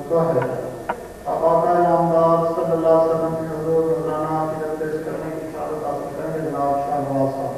چکا ہے. اب آقا نامدار صلی اللہ علیہ وسلم کے حضور روزانہ عقیدت پیش کرنے کی سعادت حاصل کریں گے. جناب شاہ نواز صاحب.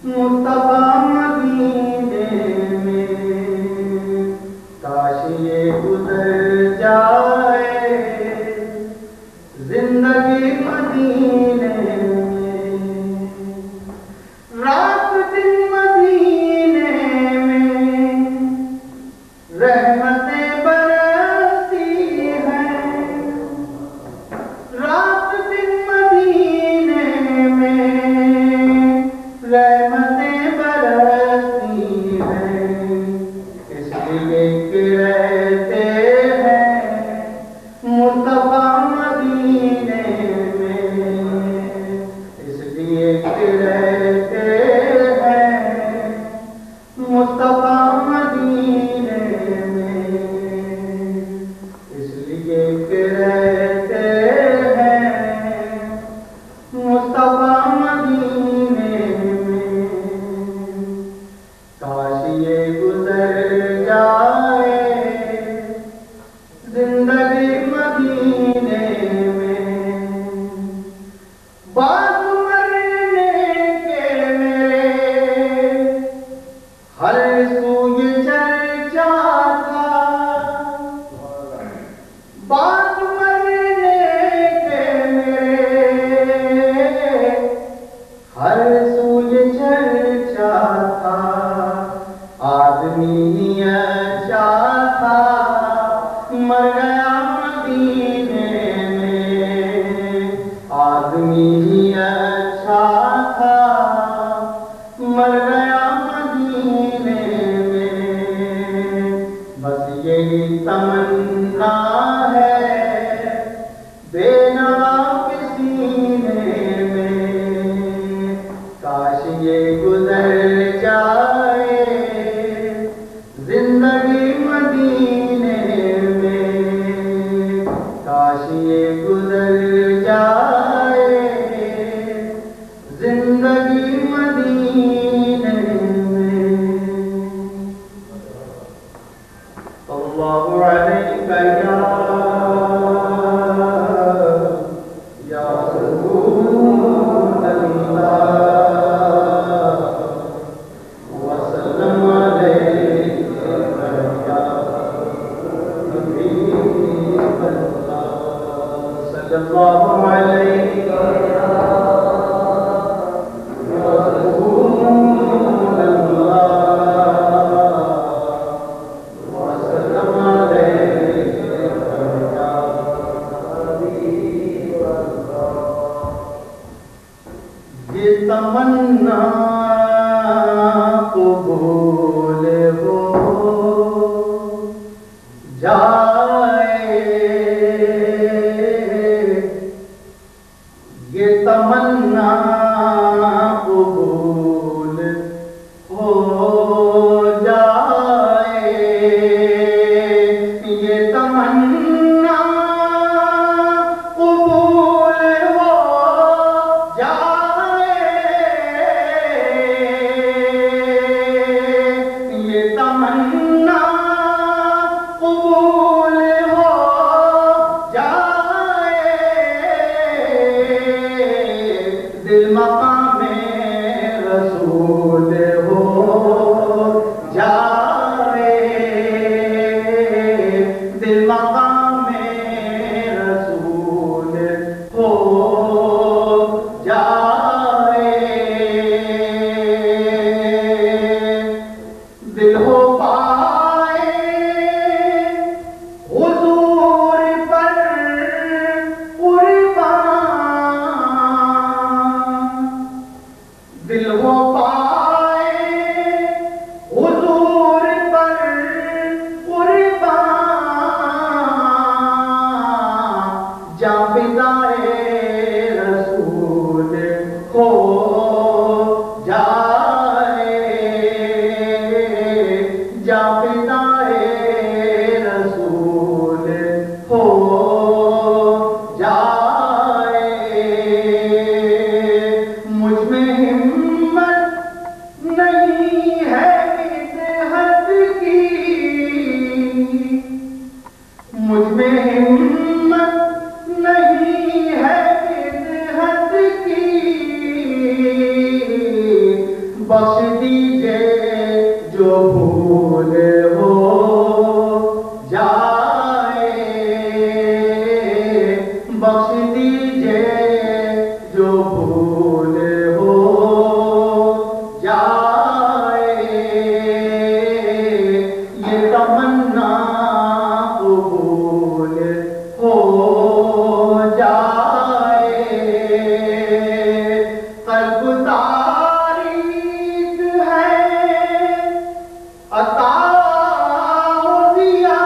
مصطفیٰ مدینے میں ہر سوی چرچا تھا بات مرنے کے میرے، ہر سوی چرچا تھا آدمی اچھا تھا مر گیا مدینے میں، آدمی اچھا تھا مر گیا مدینے میں، بس یہی تمنا ہے بے نوا کے سینے میں، کاش یہ گزر جائے زندگی مدینے میں، کاش یہ گزر جائے زندگی مدینے میں۔ اللہ علیک یا رسول اللہ وسلم علیک یا حبیب اللہ صلی اللہ علیہ یا رسول اللہ وسلم علیک یا حبیب اللہ۔ یہ تمنا قبول ہو جائے، یہ تمنا قبول ہو جائے، یہ تمنا قبول ہو جائے، یہ تمنا قبول ہو جائے، دل مقام رسول ہو جائے، دل مقام رسول ہو جائے، دل ہو پائے حضور پر قربان، دل ہو پائے حضور پر قربان، جاں فدائے رسول ہو جائے، جاں فدائے رسول ہو جائے، مجھ میں ہمت نہیں ہے مدحت کی، مجھ میں ہمت نہیں ہے مدحت کی، بخش دیجئے جو بھول ہو جائے، بخش دیجئے جو بھول ہو جائے، یہ تمنا قبول ہو جائے، قلب تاریک ہے عطا دیا،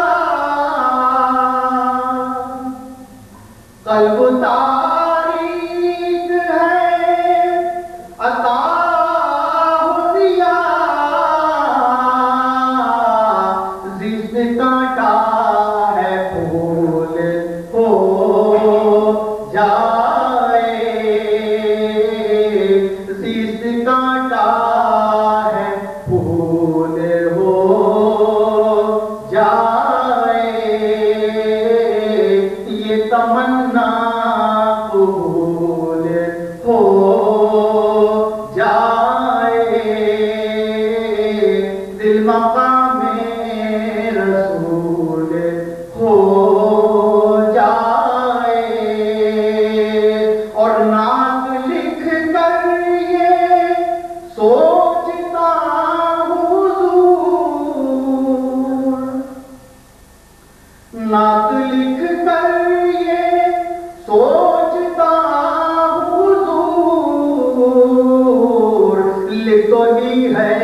قلب تاریک ہے عطا دیا، زشت کانٹا ہے پھول ہو جائے، زشت کانٹا ہے پھول ہو جائے، یہ تمنا قبول ہو جائے، دل مقام رسول ہو جائے اور نعت لکھ کر یہ سوچتا حضور، نعت لکھ کر یہ سوچتا حضور، لکھ تو لی ہے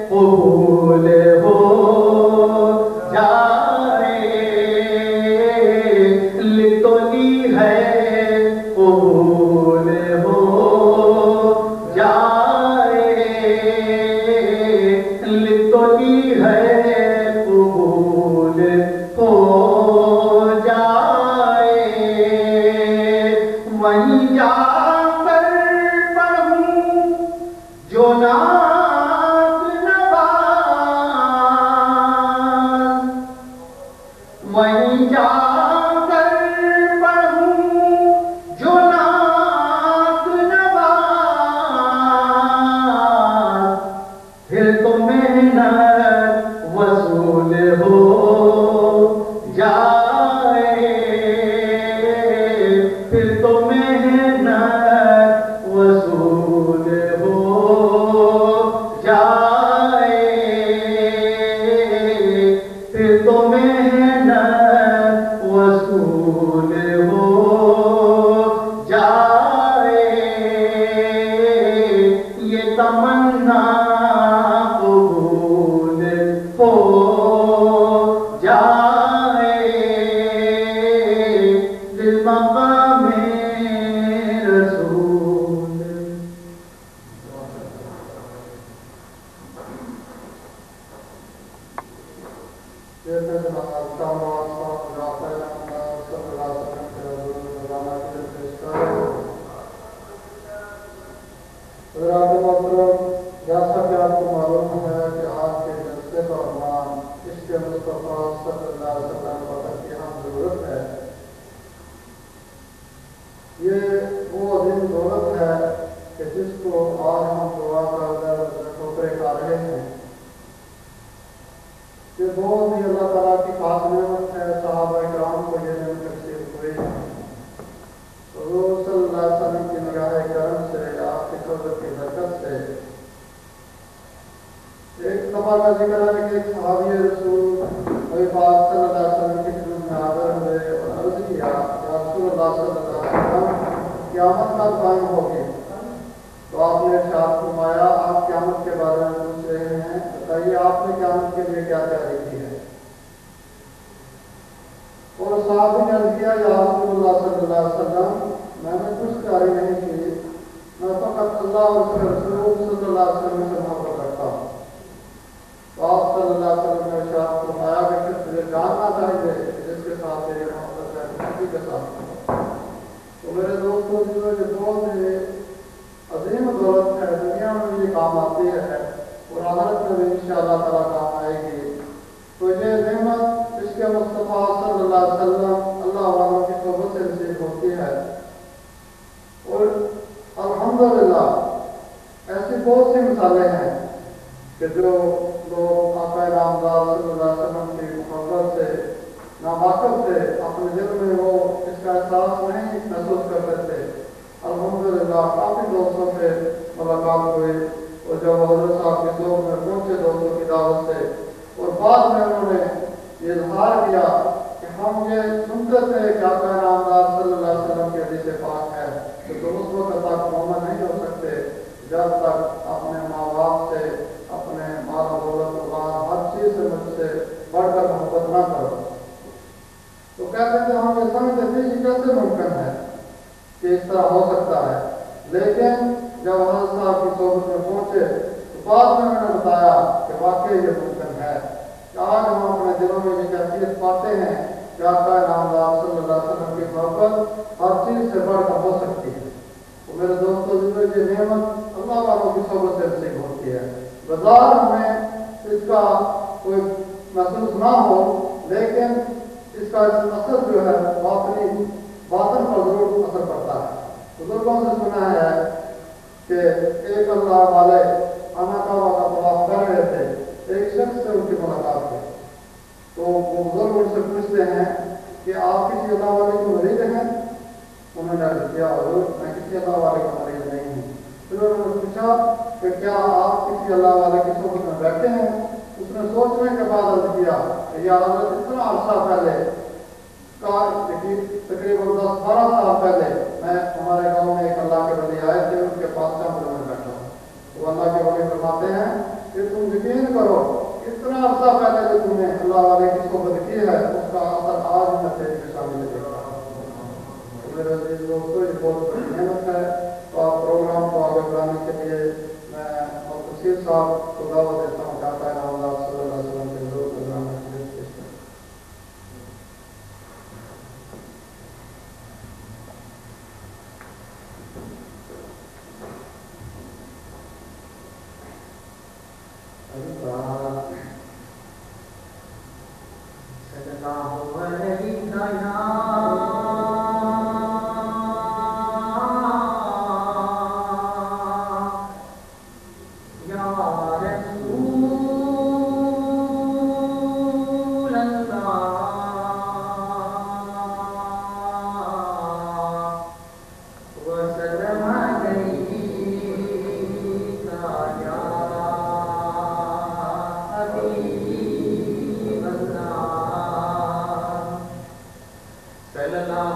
قبول ہو جائے، لکھ تو لی ہے قبول ہو جائے، لکھ تو لی ہے قبول ہو جائے، وہیں جا کر پڑھوں جو نعت نواز، وہیں جا کر پڑھوں جو نعت نواز، پھر تو محنت وصول ہو جائے، پھر تو محنت وصول ہو جائے، پھر تو محنت وصول ہو جائے، یہ تمنا قبول ہو جائے، دل مقام رسول۔ جیسے جناب شاہنواز صاحب رابطہ احمد صلی اللہ علیہ وسلم کے حضور مولانا کی طرف پیش کر رہے ہیں۔ حضرات محترم، جیسا کہ آپ کو معلوم ہے کہ آج کے جلسے کا عنوان عشق مصطفیٰ صلی اللہ علیہ وسلم پر کی ہم ضرورت ہے۔ یہ وہ عظیم دولت ہے کہ جس کو آج ہم دعا کر ٹھوکرے کھا رہے ہیں۔ یہ بہت ہی اللہ تعالیٰ کی خاص نعمت ہے، صحابہ کرام کو یہ نعمت نصیب ہوئی۔ حضور صلی اللہ علیہ وسلم کی نگاہ کرم سے، آپ کی صحبت کی برکت سے، ایک دفعہ کا ذکر ہے کہ ایک صحابی رسول نبی پاک صلی اللہ علیہ وسلم کی خدمت میں حاضر ہوئے اور عرض کیا یا رسول اللہ صلی اللہ علیہ وسلم، قیامت کب قائم ہوگی؟ تو آپ نے ارشاد فرمایا، آپ قیامت کے بارے میں پوچھ رہے ہیں، بتائیے آپ نے قیامت کے لیے کیا تیاری کی ہے؟ اور صحابی نے عرض کیا یا رسول اللہ صلی اللہ علیہ وسلم، میں نے کچھ تیاری نہیں کی، میں فقط اللہ اور اس کے رسول صلی اللہ علیہ وسلم سے محبت رکھتا ہوں۔ تو آپ صلی اللہ علیہ وسلم نے ارشاد فرمایا کہ پھر تجھے جاننا چاہیے کہ جس کے ساتھ تیری محبت ہے اسی کے ساتھ۔ تو میرے دوستوں، جو بہت ہی عظیم دولت ہے، دنیا میں بھی کام آتی ہے اور آخرت میں بھی انشاءاللہ تعالیٰ کام آئے گی۔ تو یہ نعمت عشق مصطفیٰ صلی اللہ علیہ وسلم اللہ والوں کی صحبت سے نصیب ہوتی ہے۔ اور الحمدللہ ایسی بہت سی مثالیں ہیں کہ جو لوگ آقا نامدار صلی اللہ علیہ وسلم کی محبت سے ناواقف تھے، اپنے دل میں وہ اس کا احساس نہیں محسوس کرتے تھے، الحمدللہ کافی دوستوں سے ملاقات ہوئی، اور جب حضرت صاحب کے ذوق میں پہنچے دوستوں کی دعوت سے، اور بعد میں انہوں نے یہ اظہار کیا کہ ہم یہ سنتے تھے کہ آقا نامدار صلی اللہ علیہ وسلم کی حدیث پاک ہے کہ تم اس وقت تک مومن نہیں ہو سکتے جب تک اپنے ماں باپ سے، اپنے مال و دولت اولاد ہر چیز سے مجھ سے بڑھ کر محبت نہ کرو۔ تو کہتے تھے ہم یہ سمجھتے تھے کہ کیسے ممکن ہے کہ اس طرح ہو سکتا ہے، لیکن جب حضرت صاحب کی صحبت میں پہنچے تو بعد میں انہوں نے بتایا کہ واقعی یہ ممکن ہے کہ آج ہم اپنے دلوں میں یہ کیفیت پاتے ہیں کہ آقا نامدار صلی اللہ علیہ وسلم کی محبت ہر چیز سے بڑھ کر ہو سکتی ہے۔ تو میرے دوستوں، یہ نعمت اللہ والوں کی صحبت سے نصیب ہوتی ہے۔ بظاہر ہمیں اس کا کوئی محسوس نہ ہو، لیکن اس کا اثر جو ہے باطن پر ضرور اثر پڑتا ہے۔ بزرگوں سے سنا ہے کہ ایک اللہ والے خانہ کعبہ کا طواف کر رہے تھے، ایک شخص سے ان کی ملاقات ہوئی تو وہ بزرگ ان سے پوچھتے ہیں کہ آپ کسی اللہ والے کے مریض ہیں؟ انہوں نے عرض کیا حضور میں کسی اللہ والے کا مریض نہیں ہوں۔ پھر انہوں نے پوچھا کہ کیا آپ کسی اللہ والے کی صحبت میں بیٹھے ہیں؟ اس نے سوچنے کے بعد عرض کیا یا حضرت اتنا عرصہ پہلے تقریباً 10-12 سال پہلے میں ہمارے گاؤں میں ایک اللہ کے ولی آئے تھے، ان کے پاس چمبل میں بیٹھا ہوں۔ وہ اللہ کے ولی فرماتے ہیں کہ تم یقین کرو اتنا عرصہ پہلے جو تم نے اللہ والے کی صحبت کی ہے اس کا اثر آج میں تیری نشانی میں دیکھ رہا ہوں۔ میرے عزیز دوستو یہ بہت بڑی نعمت ہے، تو آپ پروگرام کو آگے بڑھانے کے لیے میں تفسیر صاحب کو دعوت دیتا ہوں کہ آقا اللہ صلی اللہ علیہ وسلم کے حضور پروگرام میں پیش کریں۔ تیری رحمت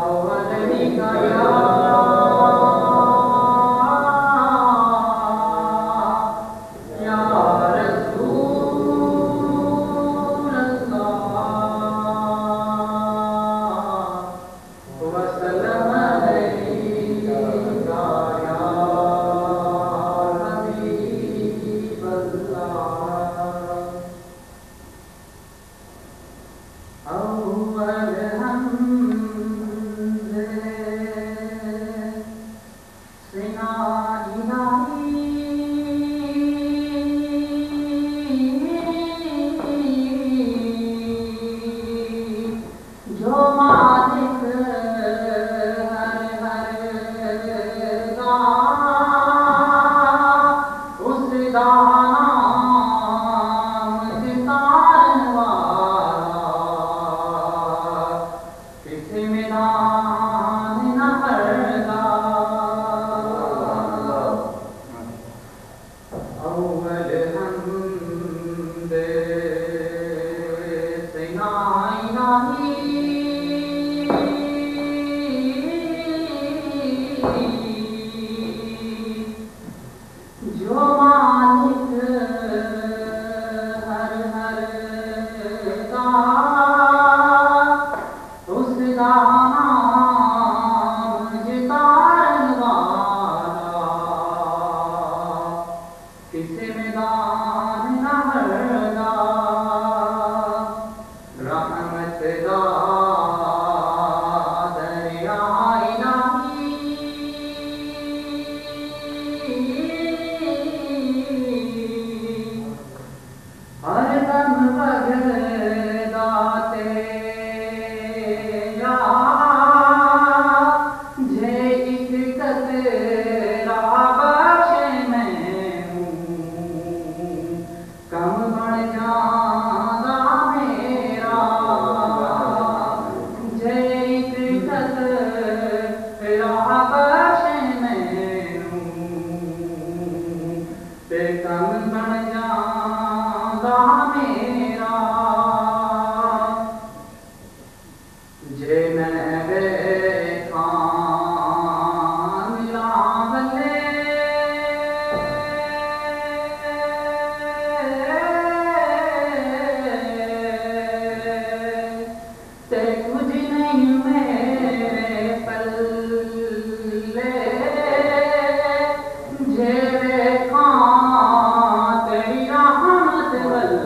بل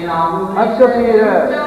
حد کبیر ہے.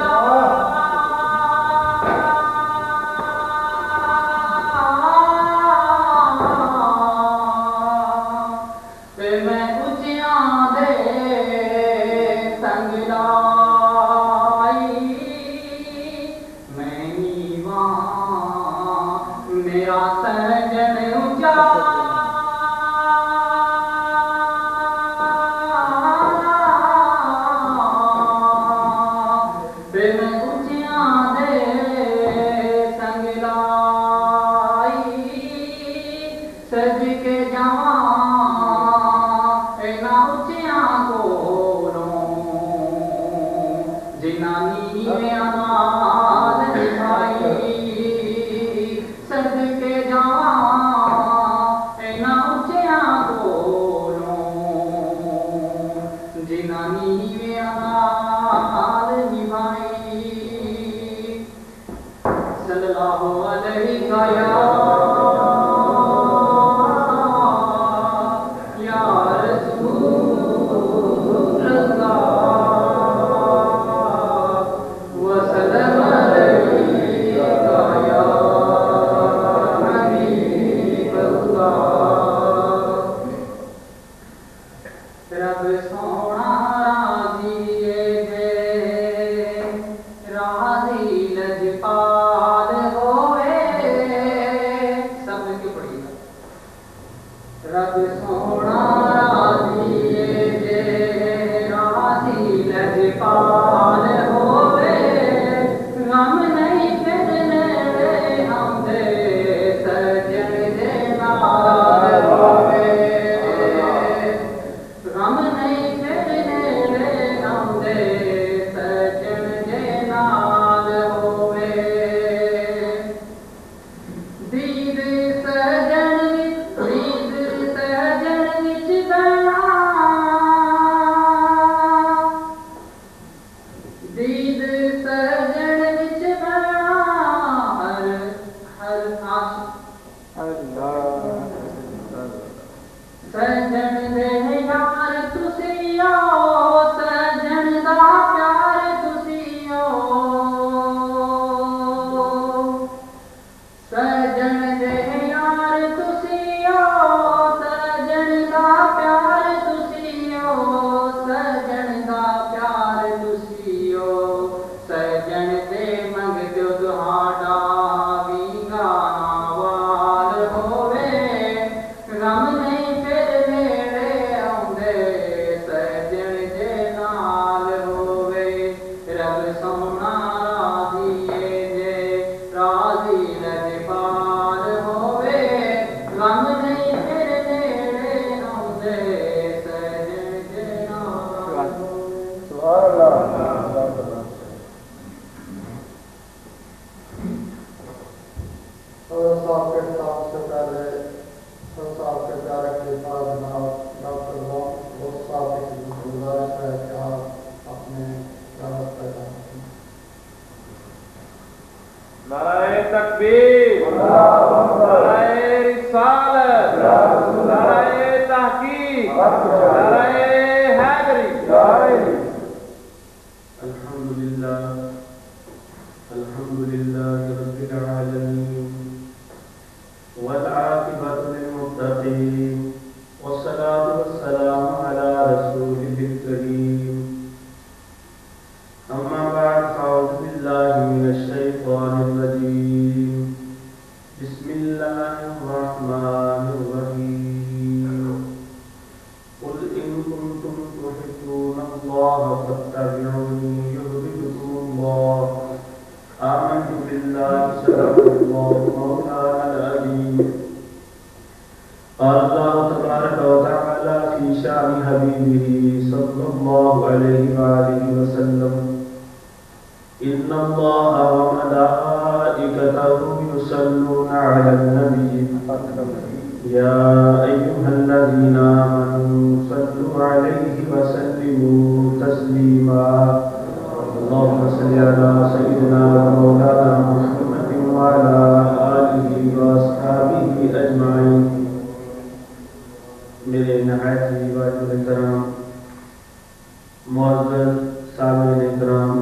سامعین اکرام،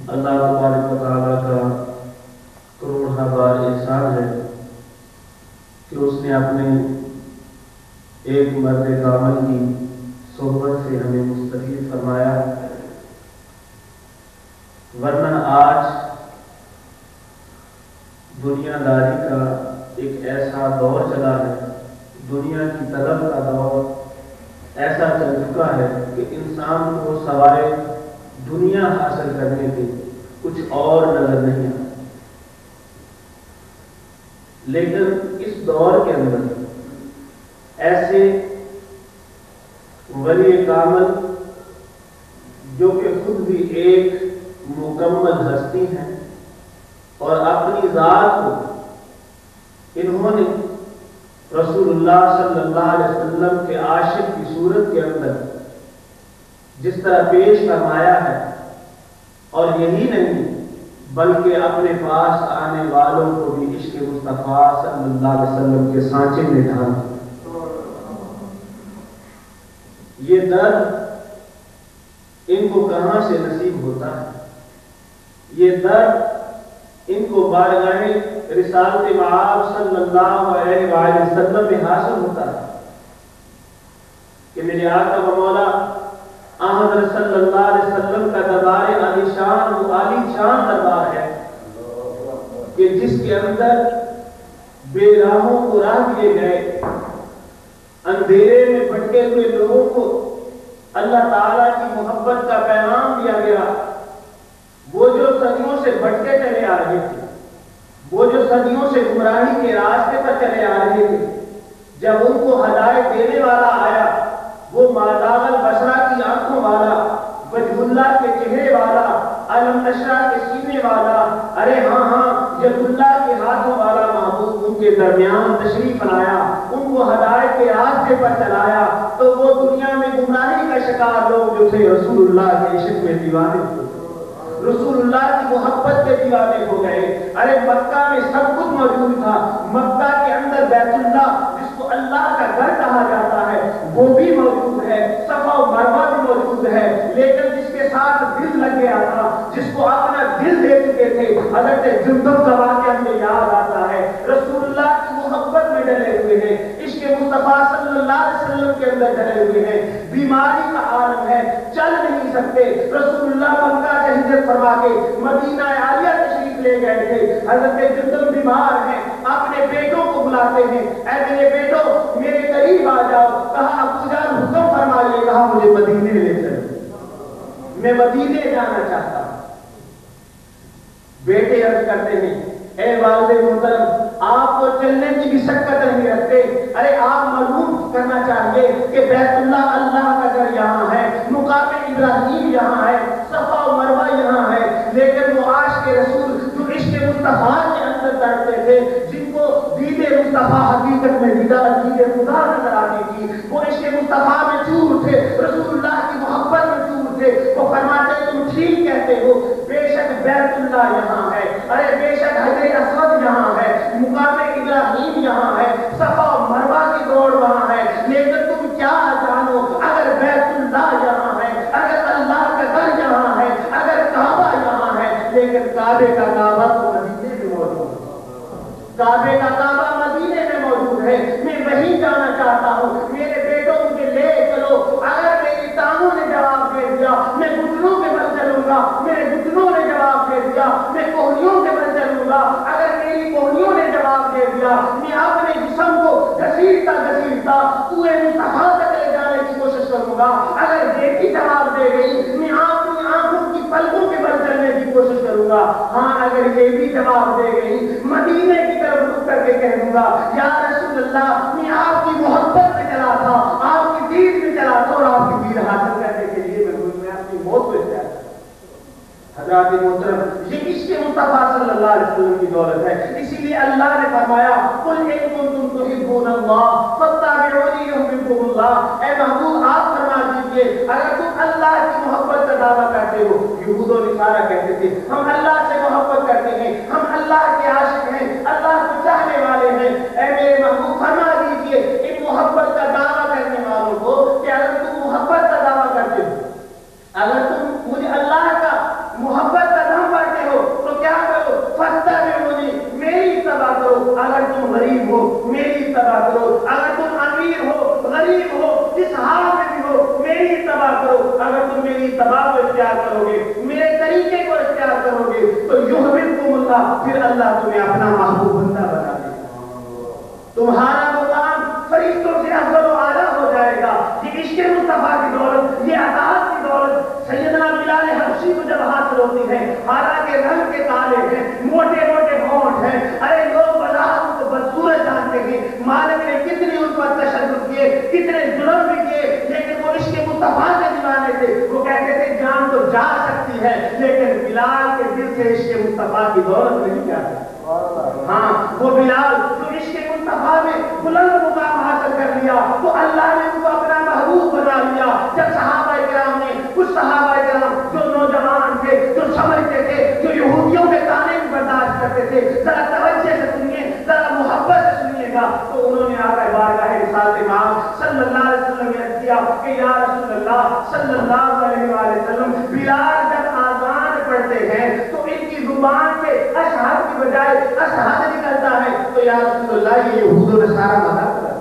اللہ تبارک و تعالیٰ کا کروڑہ بار احسان ہے کہ اس نے اپنے ایک مرد کامل کی صحبت سے ہمیں مستفید فرمایا، ورنہ آج دنیا داری کا ایک ایسا دور چلا ہے، دنیا کی طلب کا دور ایسا چل چکا ہے کہ انسان کو سوائے دنیا حاصل کرنے کے کچھ اور نظر نہیں آتا۔ لیکن اس دور کے اندر ایسے ولی کامل جو کہ خود بھی ایک مکمل ہستی ہیں اور اپنی ذات کو انہوں نے رسول اللہ صلی اللہ علیہ وسلم کے عاشق کی صورت کے اندر جس طرح پیش فرمایا ہے، اور یہی نہیں بلکہ اپنے پاس آنے والوں کو بھی عشق مصطفیٰ صلی اللہ علیہ وسلم کے سانچے میں ڈھال دیا۔ یہ درد ان کو کہاں سے نصیب ہوتا ہے؟ یہ درد ان کو بارگاہ رسالت مآب صلی اللہ علیہ وآلہ وسلم میں حاصل ہوتا ہے کہ میرے آقا و مولا حضرت صلی اللہ علیہ وسلم کا دربار عالی شان و عالی شان دربار ہے کہ جس کے اندر بے راہوں کو راہ دیے گئے، اندھیرے میں بھٹکے ہوئے لوگوں کو اللہ تعالیٰ کی محبت کا پیغام دیا گیا۔ وہ جو صدیوں سے بھٹکے چلے آ رہے تھے، وہ جو صدیوں سے گمراہی کے راستے پر چلے آ رہے تھے، جب ان کو ہدایت دینے والا آیا، وہ مازاغ البصرہ کی آنکھوں والا، وجہ اللہ کے چہرے والا، علم نشرہ کے سینے والا، ارے ہاں ید اللہ کے ہاتھوں والا محبوب ان کے درمیان تشریف لایا، ان کو ہدایت کے راستے پر چلایا، تو وہ دنیا میں گمراہی کا شکار لوگ جو تھے رسول اللہ کے عشق میں دیوانے ہو، رسول اللہ کی محبت کے دیوانے ہو گئے۔ ارے مکہ میں سب کچھ موجود تھا، مکہ کے اندر بیت اللہ جس کو اللہ کا گھر کہا جاتا ہے وہ بھی موجود ہے، صفا و مروہ بھی موجود ہے، لیکن جس کے ساتھ دل لگ گیا تھا، جس کو اپنا دل دے چکے تھے، حضرت جندب کا واقعہ ہمیں یاد آتا ہے۔ رسول اللہ کی محبت میں ڈلے ہوئے ہیں، عشق مصطفیٰ صلی اللہ علیہ وسلم کے اندر ڈلے ہوئے ہیں، بیماری کا عالم ہے، چل نہیں سکتے۔ رسول اللہ مکہ سے ہجرت فرما کے مدینہ عالیہ تشریف لے گئے تھے، حضرت جندب بیمار ہیں، اپنے بیٹوں کو بلاتے ہیں، اے میرے بیٹو میرے قریب آ جاؤ، کہا ابو جان حکم فرمائیے، کہا مجھے مدینے لے چلو، میں مدینے جانا چاہتا ہوں۔ بیٹے عرض کرتے ہیں اے والد محترم آپ کو چلنے کی بھی شکت نہیں رکھتے، ارے آپ معلوم کرنا چاہیے کہ بیت اللہ اللہ کا گھر یہاں ہے، مقام ابراہیم یہاں ہے، صفا و مروہ یہاں ہے، لیکن وہ عاشق رسول جو عشق مصطفیٰ کے اندر تڑپتے تھے، جن کو دید مصطفیٰ حقیقت میں دید خدا نظر آتی تھی، وہ عشق مصطفیٰ میں چور تھے، رسول اللہ کی محبت میں چور تھے، وہ فرماتے تم ٹھیک کہتے ہو، بے شک بیت اللہ یہاں ہے، ارے بے شک حجر اسود یہاں ہے، مقام ابراہیم یہاں ہے، صفا و مروہ کی دوڑ وہاں ہے، لیکن تم کیا جانو اگر بیت اللہ یہاں ہے، اگر اللہ کا گھر یہاں ہے، اگر کعبہ یہاں ہے، لیکن کعبے کا کعبہ تو مدینے میں موجود ہے، کعبے کا کعبہ مدینے میں موجود ہے، میں وہیں جانا چاہتا ہوں، میرے بیٹوں مجھے لے چلو۔ اگر میری ٹانگوں نے جواب دے دیا میں گھٹنوں کے بل چلوں گا، میرے گھٹنوں نے جواب دے دیا میں کوہنیوں کے بل چلوں گا، اگر میری کوہنیوں نے جواب دے دیا میں اپنے جسم کو گھسیٹتا گھسیٹتا کوئے مصطفیٰ تک لے جانے کی کوشش کروں گا، اگر دیکھی جواب دے گئی میں اپنی آنکھوں کی پلکوں کے بل چلنے کی کوشش کروں گا، ہاں اگر یہ بھی جواب دے گئی مدینے کی طرف رک کر کے کہہ دوں گا یا رسول اللہ میں آپ کی محبت میں چلا تھا، آپ کی دید میں چلا تھا، اور آپ کی دید حاصل کرنے کے لیے میں اپنی موت کو اختیار کرتا ہوں۔ حضرات محترم یہ عشق مصطفیٰ صلی اللہ علیہ وسلم کی دولت ہے، اسی لیے اللہ نے فرمایا قل ان کنتم تحبون اللہ فاتبعونی یحببکم اللہ، اے محبوب آپ فرما دیجئے اگر تم اللہ کی محبت کا دعویٰ کرتے ہو، یہود و نصارہ کہتے تھے ہم اللہ سے محبت کرتے ہیں، ہم اللہ کے عاشق ہیں، اللہ کو چاہنے والے ہیں، اے میرے محبوب فرما دیجئے ان محبت کا دعویٰ کرنے والوں کو کہ اگر تم محبت کا دعویٰ کرتے اللہ تمہیں اپنا محبوب بندہ بنا دے گا، تمہارا مقام فرشتوں سے افضل و اعلیٰ ہو جائے گا۔ یہ عشق مصطفیٰ کی دولت، یہ اطاعت کی دولت سیدنا بلال حبشی کو جب حاصل ہوتی ہے، حالانکہ رنگ کے کالے ہیں، موٹے موٹے ہونٹ ہیں، ارے لوگ بازار ان کو بدصورت جانتے ہیں، مالک نے کتنی ان پر تشدد کیے، کتنے ظلم بھی کیے، لیکن وہ عشق مصطفیٰ کے دیوانے تھے۔ وہ کہتے تھے جان تو جا سکتی ہے لیکن بلال کے دل سے عشق مصطفیٰ کی دولت نہیں جاتی۔ ہاں وہ بلال جو عشق مصطفیٰ میں بلند مقام حاصل کر لیا، تو اللہ نے ان کو اپنا محبوب بنا لیا۔ جب صحابہ کرام نے، کچھ صحابہ کرام جو نوجوان تھے، جو سمجھتے تھے، جو یہودیوں کے طعنے بھی برداشت کرتے تھے، ذرا توجہ سے سنیے، ذرا محبت سے سنیے گا، تو انہوں نے آ کر بارگاہ رسالت امام صلی اللہ علیہ وسلم نے عرض کیا کہ یا رسول اللہ صلی اللہ علیہ وسلم، بلال جب آذان پڑھتے ہیں تو ان کی زبان سے اشہد کی بجائے اشہد نکلتا ہے، تو یا رسول اللہ یہ یہود و نصارہ مذہب ہے۔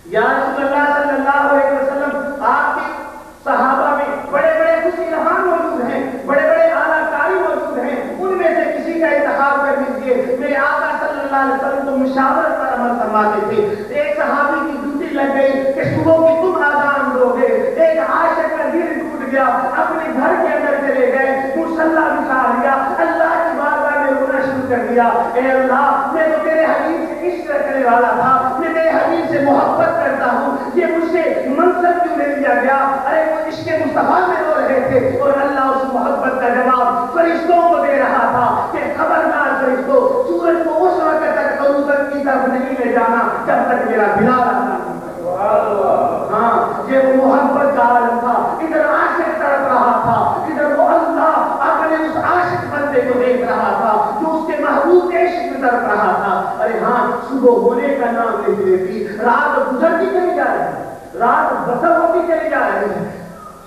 یا رسول اللہ صلی اللہ علیہ وسلم، آپ کی صحابہ میں بڑے بڑے خوشیلان موجود ہیں، بڑے بڑے اعلیٰ کاری موجود ہیں، ان میں سے کسی کا انتخاب کر دیجیے۔ میرے آقا صلی اللہ علیہ وسلم تو مشاورت پر عمل فرماتے تھے۔ ایک صحابی کی ڈیوٹی لگ گئی کہ صبح کی تم آذان دو گے، ایک عاشق کا دل ٹوٹ گیا، اپنے گھر کے اندر چلے گئے، مصلی بچھا لیا، اللہ کی بارگاہ میں رونا شروع کر دیا، اے اللہ میں تو تیرے حبیب سے عشق کرنے والا تھا، میں تیرے حبیب سے محبت کرتا ہوں، یہ مجھ سے منصب کیوں لے لیا گیا؟ ارے وہ عشق مصطفیٰ میں رو رہے تھے، اور اللہ اس محبت کا جواب فرشتوں کو دے رہا تھا کہ خبردار فرشتوں، سورج کو اس وقت تک غروب کی طرف نہیں لے جانا جب تک میرا بلال آتا نہیں۔ ہاں یہ وہ محبت کا عالم تھا، ادھر عاشق تڑپ رہا تھا، ادھر وہ اللہ اپنے اس عاشق بندے کو دیکھ رہا تھا جو اس کے محبوب کے عشق میں تڑپ رہا تھا۔ ارے ہاں صبح ہونے کا نام نہیں لیتی، رات گزرتی چلی جا رہی ہے، رات بسر ہوتی چلی جا رہی ہے۔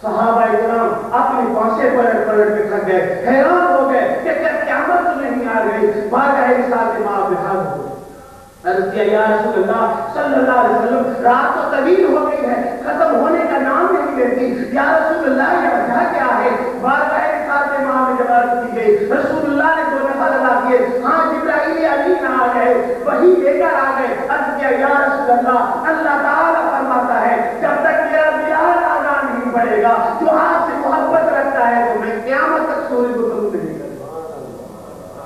صحابہ کرام اپنی پانسے پلٹ پلٹ کے تھک گئے، حیران ہو گئے کہ کیا قیامت تو نہیں آ گئی؟ بارگاہ رسالت امام میں حاضر ہوئے، عرض کیا یا رسول اللہ صلی اللہ علیہ وسلم، رات تو طویل ہو گئی ہے، ختم ہونے کا نام نہیں لیتی، یا رسول اللہ یہ وجہ کیا ہے؟ بارگاہ رسالت امام میں جب عرض کی گئی، رسول اللہ نے دو نفل ادا کیے، ہاں جبرائیل امین آ گئے، وہی لے کر آ گئے، عرض کیا یا رسول اللہ، اللہ تعالیٰ فرماتا ہے جب تک میرا بلال آذان نہیں پڑے گا جو آپ سے محبت رکھتا ہے تو میں قیامت تک سورج کو طلوع نہیں کروں۔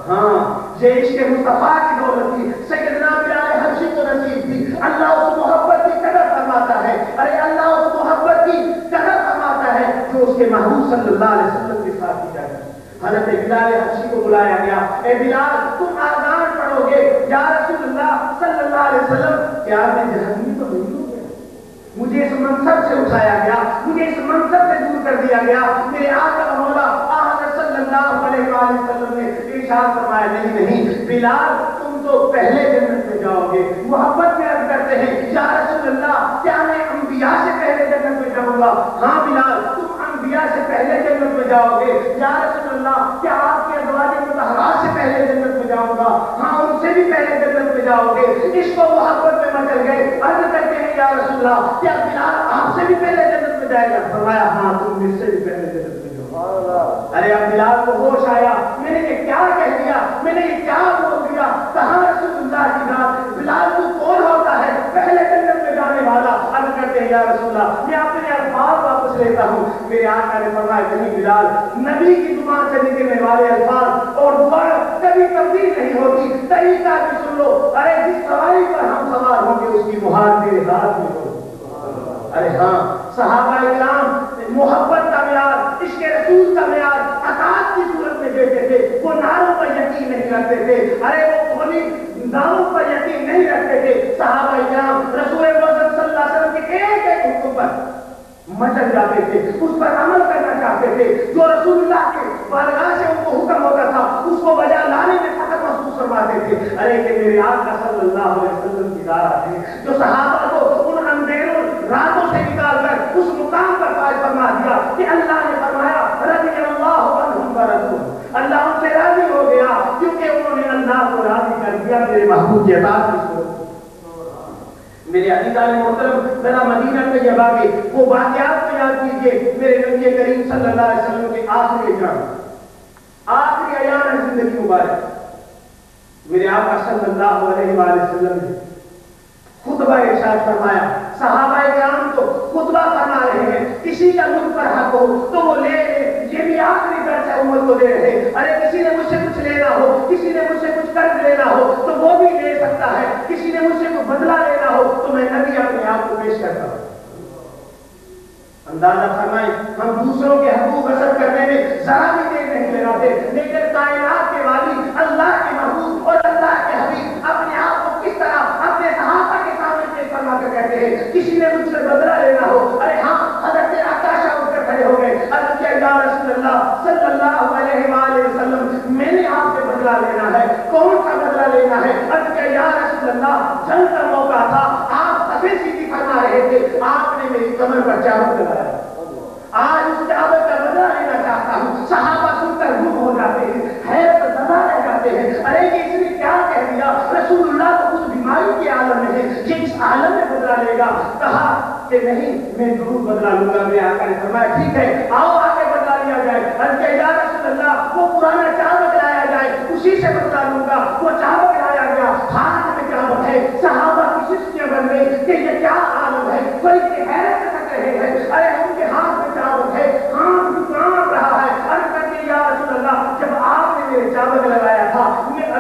ہاں یہ عشق مصطفیٰ کی دولت تھی، سیدنا بلال حبشی کو نصیب تھی۔ اللہ اس محبت کی قدر فرماتا ہے، ارے اللہ اس محبت کی قدر فرماتا ہے جو اس کے محبوب صلی اللہ علیہ وسلم کے ساتھ کی جاتی ہے۔ حضرت بلال حبشی کو بلایا گیا، اے بلال تم آذان پڑھو گے، یا رسول اللہ صلی اللہ علیہ وسلم کیا میں جہنمی تو نہیں ہوں گے؟ مجھے اس منصب سے اٹھایا گیا، مجھے اس منصب سے دور کر دیا گیا۔ میرے آقا مولا حضرت صلی اللہ علیہ وسلم نے ارشاد فرمایا نہیں نہیں بلال تم تو پہلے جنت میں جاؤ گے۔ محبت میں عرض کرتے ہیں یا رسول اللہ کیا میں انبیاء سے پہلے جنت میں جاؤں گا؟ ہاں بلال تم انبیاء سے پہلے جنت میں جاؤ گے۔ یا رسول اللہ کیا آپ کے ازواج مطہرات سے پہلے جنت میں جاؤں گا؟ ہاں ان سے بھی پہلے جنت میں جاؤ گے۔ عشق و محبت میں مچل گئے، عرض کرتے ہیں یا رسول اللہ کیا بلال آپ سے بھی پہلے جنت میں جائے گا؟ فرمایا ہاں تم مجھ سے بھی پہلے جنت میں جاؤ۔ ارے اب بلال کو ہوش آیا، میں نے یہ کیا کہہ دیا، میں نے یہ کیا بول دیا، کہاں رسول اللہ کی ذات، بلال تو کون ہوتا ہے پہلے جنت میں جانے والا؟ عرض کرتے ہیں یا رسول اللہ میں اپنے الفاظ واپس لیتا ہوں۔ میرے آقا نے فرمایا نہیں بلال، نبی کی زبان سے نکلنے والے الفاظ اور دعا کبھی تبدیل نہیں ہوتی، طریقہ بھی سن لو، ارے جس سواری پر ہم سوار ہوں گے اس کی مہار میرے ہاتھ میں ہو۔ ارے ہاں صحابہ کرام محبت کا معیار، عشق رسول کا معیار اطاعت کی صورت میں دیتے تھے، وہ نعروں پر یقین نہیں رکھتے تھے، ارے وہ قولی نعروں پر یقین نہیں رکھتے تھے۔ صحابہ کرام رسول اللہ صلی اللہ علیہ وسلم کے ایک ایک حکم پر مچل جاتے تھے، اس پر عمل کرنا چاہتے تھے، جو رسول اللہ کے بارگاہ سے ان کو حکم ہوتا تھا اس کو بجا لانے میں فخر محسوس فرماتے تھے۔ ارے کہ میرے آقا صلی اللہ علیہ وسلم کی دعوت ہے جو صحابہ کو ان اندھیروں راتوں سے نکال کر اس مقام پر فائز فرما دیا کہ اللہ نے فرمایا رضی اللہ عنہم ورضوا، اللہ ان سے راضی ہو گیا کیونکہ انہوں نے اللہ کو راضی کر دیا میرے محبوب کی اطاعت کی صورت۔ میرے عزیزان محترم ذرا مدینہ میں جب آگے وہ واقعات کو یاد کیجئے، میرے نبی کریم صلی اللہ علیہ وسلم کے آخری ایام، آخری ایام ہے زندگی مبارک، میرے آقا صلی اللہ علیہ وآلہ وسلم نے خطبہ ارشاد فرمایا، صحابہ کرام تو خطبہ فرما رہے ہیں، کسی کا مجھ پر حق ہو تو وہ لے لے، یہ بھی آخری درس ہے امت کو دے رہے ہیں۔ ارے کسی نے مجھ سے کچھ لینا ہو، کسی نے مجھ سے کچھ قرض لینا ہو تو وہ بھی لے سکتا ہے، کسی نے مجھ سے کوئی بدلہ لینا ہو تو میں نبی اپنے آپ کو پیش کرتا ہوں۔ اندازہ فرمائیں، ہم دوسروں کے حقوق غصب کرنے میں ذرا بھی دیر نہیں لگاتے، لیکن کائنات کے والی اللہ کے محبوب اور اللہ کے حبیب اپنے آپ کو کس طرح اپنے صحابہ کے سامنے پیش فرما کر کہتے ہیں، کسی نے مجھ سے بدلہ لینا ہو، ارے ہاں حضرت عطاشہ اٹھ کر کھڑے ہو گئے، عرض کیا یا رسول اللہ صلی اللہ علیہ وآلہ وسلم، میں نے آپ سے بدلہ لینا ہے، کون سا بدلہ لینا ہے؟ عرض کیا یا رسول اللہ، جنگ کا موقع تھا، آپ صفے سیدھی فرما رہے تھے، آپ نے میری کمر پر چابک لگایا، آج اس چابک کا بدلہ لینا چاہتا ہوں۔ صحابہ سن کر گم ہو جاتے ہیں، حیرت زدہ رہ جاتے ہیں، ارے یہ اس نے کیا کہہ دیا؟ رسول اللہ تو خود بیماری کے عالم میں ہے، یہ اس عالم میں بدلہ لے گا؟ کہا کہ نہیں، میں ضرور بدلہ لوں گا۔ میرے آقا نے فرمایا ٹھیک ہے، آؤ آگے بدلہ لیا جائے۔ عرض کیا یا رسول اللہ، وہ پرانا چابک لایا جائے، اسی سے بدلہ لوں گا۔ وہ چابک لایا گیا، ہاتھ میں چابک ہے، صحابہ کی سسکیاں بن گئی کہ یہ کیا عالم ہے، کوئی حیرت سے تک رہے ہیں، ارے ان کے ہاتھ میں چابک ہے، ہاتھ بھی کانپ رہا ہے۔ عرض کرتے یا رسول اللہ، جب آپ نے میرے چابک لگایا تھا،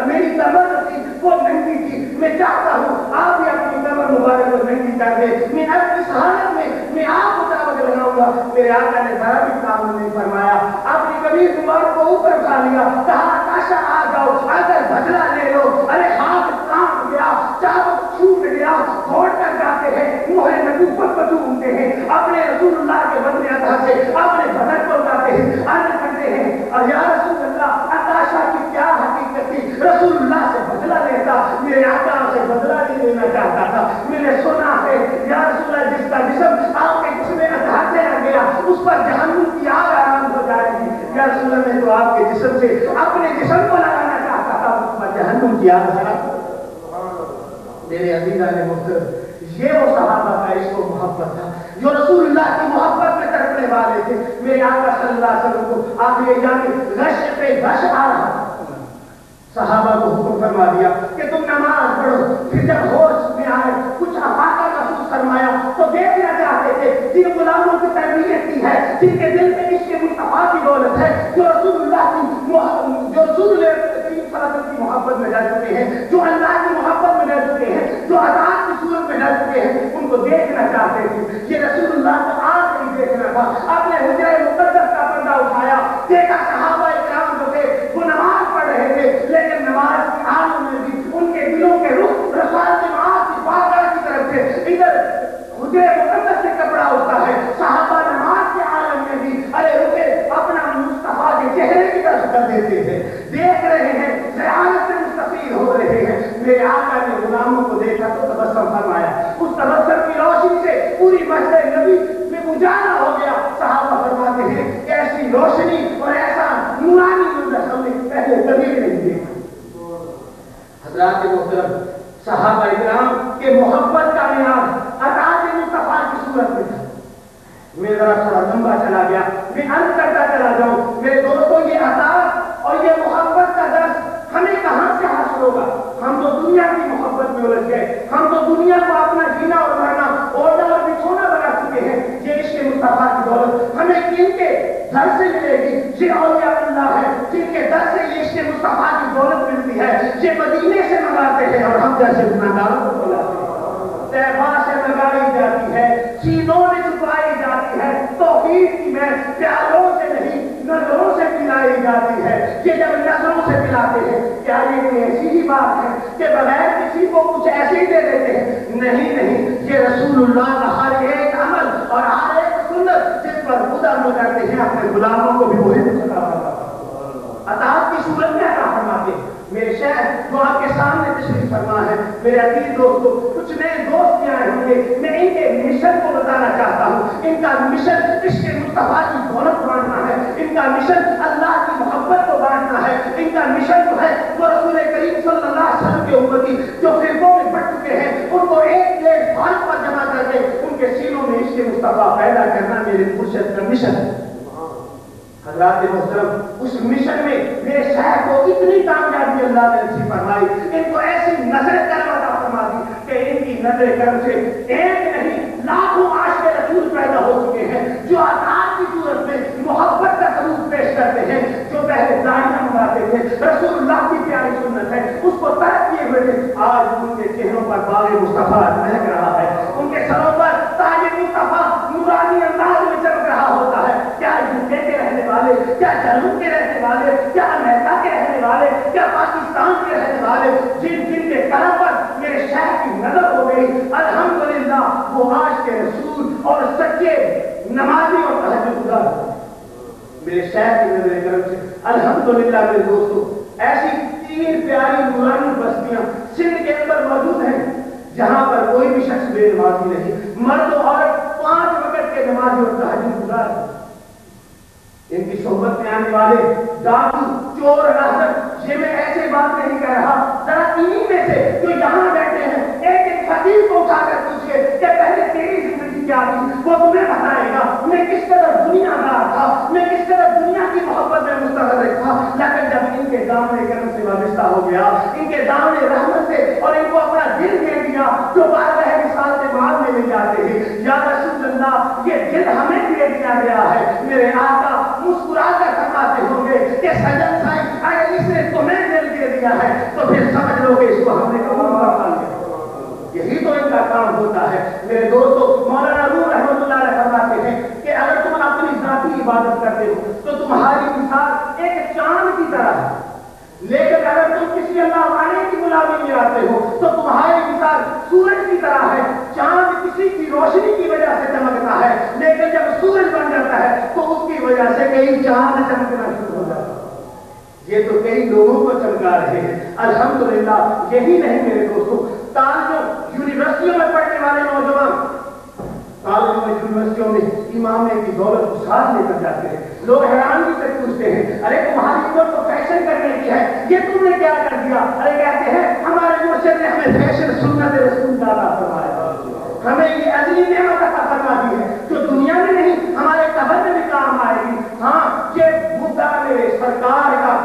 میری کمر تھی وہ ننگی تھی، میں چاہتا ہوں آپ بھی اپنی کمر مبارک کو ننگی کر دے، میں اب اس حالت میں آپ کو چابک لگاؤں گا۔ میرے آقا نے ذرا بھی کام نہیں فرمایا، اپنی کمیر مبارک کو اوپر اٹھا لیا، کہا عطاشہ آ جاؤ، اگر بدلہ لے لو۔ ارے ہاتھ کانپ گیا، چابک چھوٹ گیا، گھوڑ کر جاتے ہیں، مہر نبوت کو ڈھونڈتے ہیں، اپنے رسول اللہ کے بدلے عطا سے اپنے بدن کو اٹھاتے ہیں، عرض کرتے ہیں اور یا رسول اللہ، عطاشہ کی کیا حقیقت تھی؟ رسول اللہ سے بدلہ لیتا، میرے آقا سے بدلہ نہیں لینا چاہتا تھا۔ میں نے سنا ہے یا رسول اللہ، جس کا جسم آپ کے جسم میں اٹھا سے لگ گیا، اس پر جہنم کی آگ آرام ہو جائے گی۔ یا رسول اللہ، میں تو آپ کے جسم سے اپنے جسم کو لگانا چاہتا تھا، اس پر جہنم کی آگ آرام۔ میرے عزیزان محترم، یہ وہ صحابہ کا عشق و محبت تھا جو رسول اللہ کی محبت میں تڑپنے والے تھے۔ میرے آقا صلی اللہ علیہ وسلم کو آپ یہ جانے غش پہ غش آ رہا تھا، صحابہ کو حکم فرما دیا کہ تم نماز پڑھو۔ پھر جب ہوش میں آئے، کچھ افاقہ محسوس فرمایا تو دیکھنا چاہتے تھے جن غلاموں کی تربیت کی ہے، جن کے دل میں عشق مصطفیٰ کی دولت ہے، جو رسول اللہ کی محبت میں ڈر چکے ہیں، جو اللہ کی محبت میں ڈر چکے ہیں، جو عذاب کی صورت میں ڈر چکے ہیں، ان کو دیکھنا چاہتے تھے۔ یہ رسول اللہ کو آج نہیں دیکھنا تھا۔ اپنے حجرہ مقدس کا پردہ اٹھایا، دیکھا صحابہ کرام جو تھے وہ نماز پڑھ رہے تھے، لیکن نماز کی حالت میں بھی ان کے دلوں کے رخ رسول کے معاذ کی بارگاہ کی طرف تھے۔ ادھر حجرہ مقدس سے کپڑا ہوتا ہے، صحابہ نماز کے عالم میں بھی ارے رکے اپنا مصطفیٰ کے چہرے کی طرف کر دیتے ہیں، دیکھ رہے ہیں، زیارت سے مستفید ہو رہے ہیں۔ میرے آقا نے غلاموں کو دیکھا تو تبسم فرمایا، اس تبسم کی روشنی سے پوری مسجد نبی میں اجالا ہو گیا۔ صحابہ فرماتے ہیں کہ ایسی روشنی اور ایسا نورانی منظر ہم نے پہلے کبھی نہیں دیکھا۔ حضرات محترم، صحابہ کرام کے محبت کا معیار اطاعت مصطفیٰ کی صورت میں تھا۔ میں ذرا تھوڑا لمبا چلا گیا، میں عرض کرتا چلا جاؤں میرے دوستوں، یہ اطاعت اور یہ محبت کا درس ہمیں کہاں سے حاصل ہوگا؟ ہم تو دنیا کی محبت میں الجھ گئے، ہم تو دنیا کو اپنا جینا اور مرنا، اوڑھنا اور بچھونا بنا چکے ہیں۔ یہ عشق مصطفیٰ کی دولت ہمیں کن کے در سے ملے گی؟ یہ اولیاء اللہ ہے جن کے در سے یہ عشق مصطفیٰ کی دولت ملتی ہے، یہ مدینے سے منگاتے ہیں اور ہم جیسے گناہگاروں کو بلاتے ہیں۔ طیبہ سے منگائی جاتی ہے، سینوں میں چھپائی جاتی ہے، توحید کی میں پیالوں سے نہیں نظروں سے پلائی جاتی ہے۔ یہ جب نظروں سے پلاتے ہیں، کیا یہ کوئی ایسی ہی بات ہے کہ بغیر کسی کو کچھ ایسے ہی دے دیتے ہیں؟ نہیں نہیں، یہ رسول اللہ کا ہر ایک عمل اور ہر ایک سنت جس پر خود عمل کرتے ہیں، اپنے غلاموں کو بھی وہی عطا فرماتے ہیں، اطاعت کی صورت میں عطا فرماتے ہیں۔ میرے شہر جو آپ کے سامنے تشریف فرما ہے، میرے عزیز دوستو، کچھ نئے دوست آئے ہوں گے، میں ان کے مشن کو بتانا چاہتا ہوں۔ ان کا مشن عشق مصطفیٰ کی دولت بانٹنا ہے، ان کا مشن اللہ کی محبت کو بانٹنا ہے، ان کا مشن جو ہے وہ رسول کریم صلی اللہ علیہ وسلم کے امتی جو فرقوں میں بٹ چکے ہیں ان کو ایک ایک بات پر جمع کر کے ان کے سینوں میں عشق مصطفیٰ پیدا کرنا میرے مرشد کا مشن ہے۔ حضرات محترم اس مشن میں میرے شہر کو اتنی کامیابی اللہ نے نصیب فرمائی، ان کو ایسی نظر کرم عطا فرما دی کہ ان کی نظر کرم سے ایک نہیں لاکھوں عاشق رسول پیدا ہو چکے ہیں جو اذان کی صورت میں محبت کا ثبوت پیش کرتے ہیں، جو پہلے داعیہ مناتے تھے رسول اللہ کی پیاری سنت ہے اس کو ترک کیے ہوئے تھے، آج ان کے چہروں پر باغ مصطفیٰ مہک رہا ہے، ان کے سروں پر تاج مصطفیٰ نورانی انداز میں چمک رہا ہوتا ہے۔ کیا یوکے کے رہنے والے، کیا جنوب کے رہنے والے، کیا امریکہ کے رہنے والے، کیا پاکستان کے رہنے والے، جن جن کے قلم پر میرے شہر کی نظر ہو گئی، الحمدللہ وہ آج کے رسول اور سچے نمازی اور تہجد گزار میرے شہر کی نظر کرم سے الحمدللہ میرے دوستو ایسی 3 پیاری نورانی بستیاں سندھ کے اندر موجود ہیں جہاں پر کوئی بھی شخص بے نمازی نہیں، مرد و عورت 5 وقت کے نمازی اور تہجد گزار ہیں۔ ان کی صحبت میں آنے والے ڈاکو، چور، راہب، یہ میں ایسے بات نہیں کہہ رہا، ذرا انہی میں سے جو یہاں بیٹھے ہیں ایک ایک فقیر کو اٹھا کر پوچھئے کہ پہلے تیری زندگی کیا تھی، وہ تمہیں بتائے گا میں کس طرح دنیا دار تھا، میں کس طرح دنیا کی محبت میں مستغرق تھا، لیکن جب ان کے دامن کرم سے وابستہ ہو گیا، ان کے دامن رحمت سے اور ان کو اپنا دل دے دیا جو بارگاہ وصال سے معاملے میں جاتے ہیں، یا رسول اللہ یہ دل ہمیں دے دیا گیا ہے، میرے آقا مسکرا کر فرماتے ہوں گے کہ سجن سائیں اگر اس نے تمہیں دل دے دیا ہے تو پھر سمجھ لو کہ اس کو ہم نے قبول کر لیا۔ یہی تو ان کا کام ہوتا ہے میرے دوستو۔ مولانا روح رحمۃ اللہ علیہ فرماتے ہیں کہ اگر تم اپنی ذاتی عبادت کرتے ہو تو تمہاری مثال ایک چاند کی طرح ہے، لیکن اگر تم کسی اللہ والے کی غلامی میں آتے ہو تو تمہاری مثال سورج کی طرح ہے۔ چاند کسی کی روشنی کی وجہ سے چمکتا ہے، لیکن جب سورج بن جاتا ہے تو اس کی وجہ سے کئی چاند چمکنا شروع ہو جاتا ہے۔ یہ تو کئی لوگوں کو چمکا رہے ہیں الحمدللہ۔ یہی نہیں میرے دوستو، طالبوں یونیورسٹیوں میں پڑھنے والے نوجوان کالجوں میں یونیورسٹیوں میں امامے کی دولت کو ساتھ لے کر جاتے ہیں، لوگ حیرانگی سے پوچھتے ہیں ارے تمہاری عمر تو فیشن کرنے کی ہے، یہ تم نے کیا کر دیا؟ ارے کہتے ہیں ہمارے مرشد نے ہمیں فیشن سنت رسول کا عطا فرمایا، ہمیں یہ ازلی نعمت عطا فرما دی ہے جو دنیا میں نہیں ہمارے قبر میں بھی کام آئے گی۔ ہاں یہ مدعا میرے سرکار کا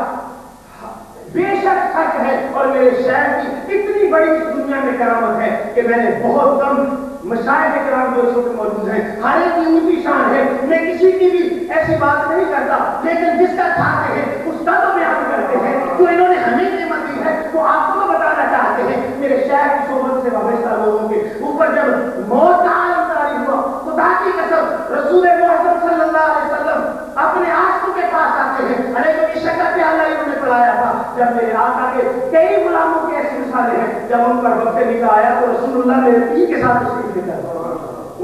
بے شک حق ہے اور میرے شہر کی اتنی بڑی اس دنیا میں کرامت ہے کہ میں نے بہت کم مشاہد کرام جو اس وقت موجود ہیں، ہر ایک کی ان کی شان ہے، میں کسی کی بھی ایسی بات نہیں کرتا، لیکن جس کا چاہتے ہیں اس کا تو بیان کرتے ہیں، جو انہوں نے ہمیں نعمت دی ہے وہ آپ کو بتانا چاہتے ہیں۔ میرے شہر کی صحبت سے وابستہ لوگوں کے اوپر جب موت کا عالم جاری ہوا، خدا کی قسم رسول محمد صلی اللہ علیہ وسلم اپنے عاشق کے پاس آتے ہیں، ارے تو کی شکل پہ اللہ انہوں نے پڑھایا تھا۔ جب میرے آقا کے کئی غلاموں کی ایسی مثالیں ہیں، جب ان پر وقت نکاح آیا تو رسول اللہ میرے پی کے ساتھ تشریف لے کر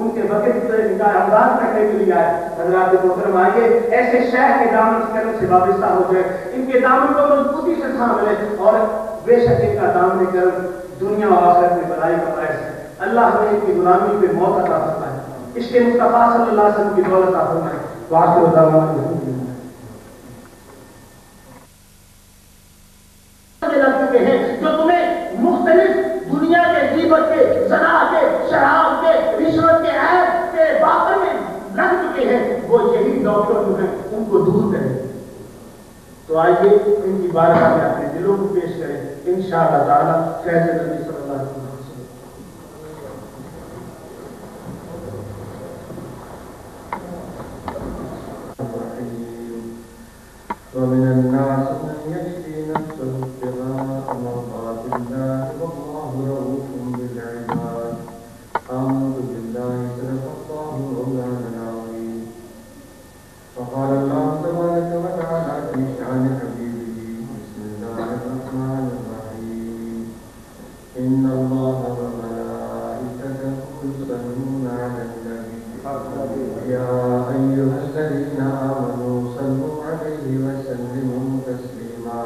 ان کے وقت نکاح انداز کرنے کے لیے آئے۔ حضرات محترم آئیے ایسے شہر کے دامن کرم سے وابستہ ہو جائے، ان کے دامن کو مضبوطی سے تھام لیں، اور بے شک ان کا دامن کرم دنیا و آخرت میں بھلائی کا باعث ہے۔ اللہ ہمیں ان کی غلامی پہ موت عطا فرمائے، اس کے مصطفیٰ صلی اللہ علیہ وسلم کی دولت عطا فرمائے۔ وآخر دعوانا لگ چکے ہیں جو تمہیں مختلف دنیا کے غیبت کے، زنا کے، شراب کے، رشوت کے، عیب کے باطن میں لگ چکے ہیں، وہ یہی ڈاکٹر جو ہیں ان کو دور کریں۔ تو آئیے ان کی بارگاہ میں اپنے دلوں کو پیش کریں، انشاءاللہ تعالی فیض نبی صلی اللہ علیہ وسلم۔ ومن الناس من يشري نفسه ابتغاء مرضات الله والله رؤوف بالعباد. آمنت بالله صدق الله مولانا العظيم. وقال الله تبارك وتعالى في شأن حبيبه بسم الله الرحمن الرحيم إن الله وملائكته يصلون على النبي يا أيها الذين آمنوا صلوا عليه وسلموا تسليما.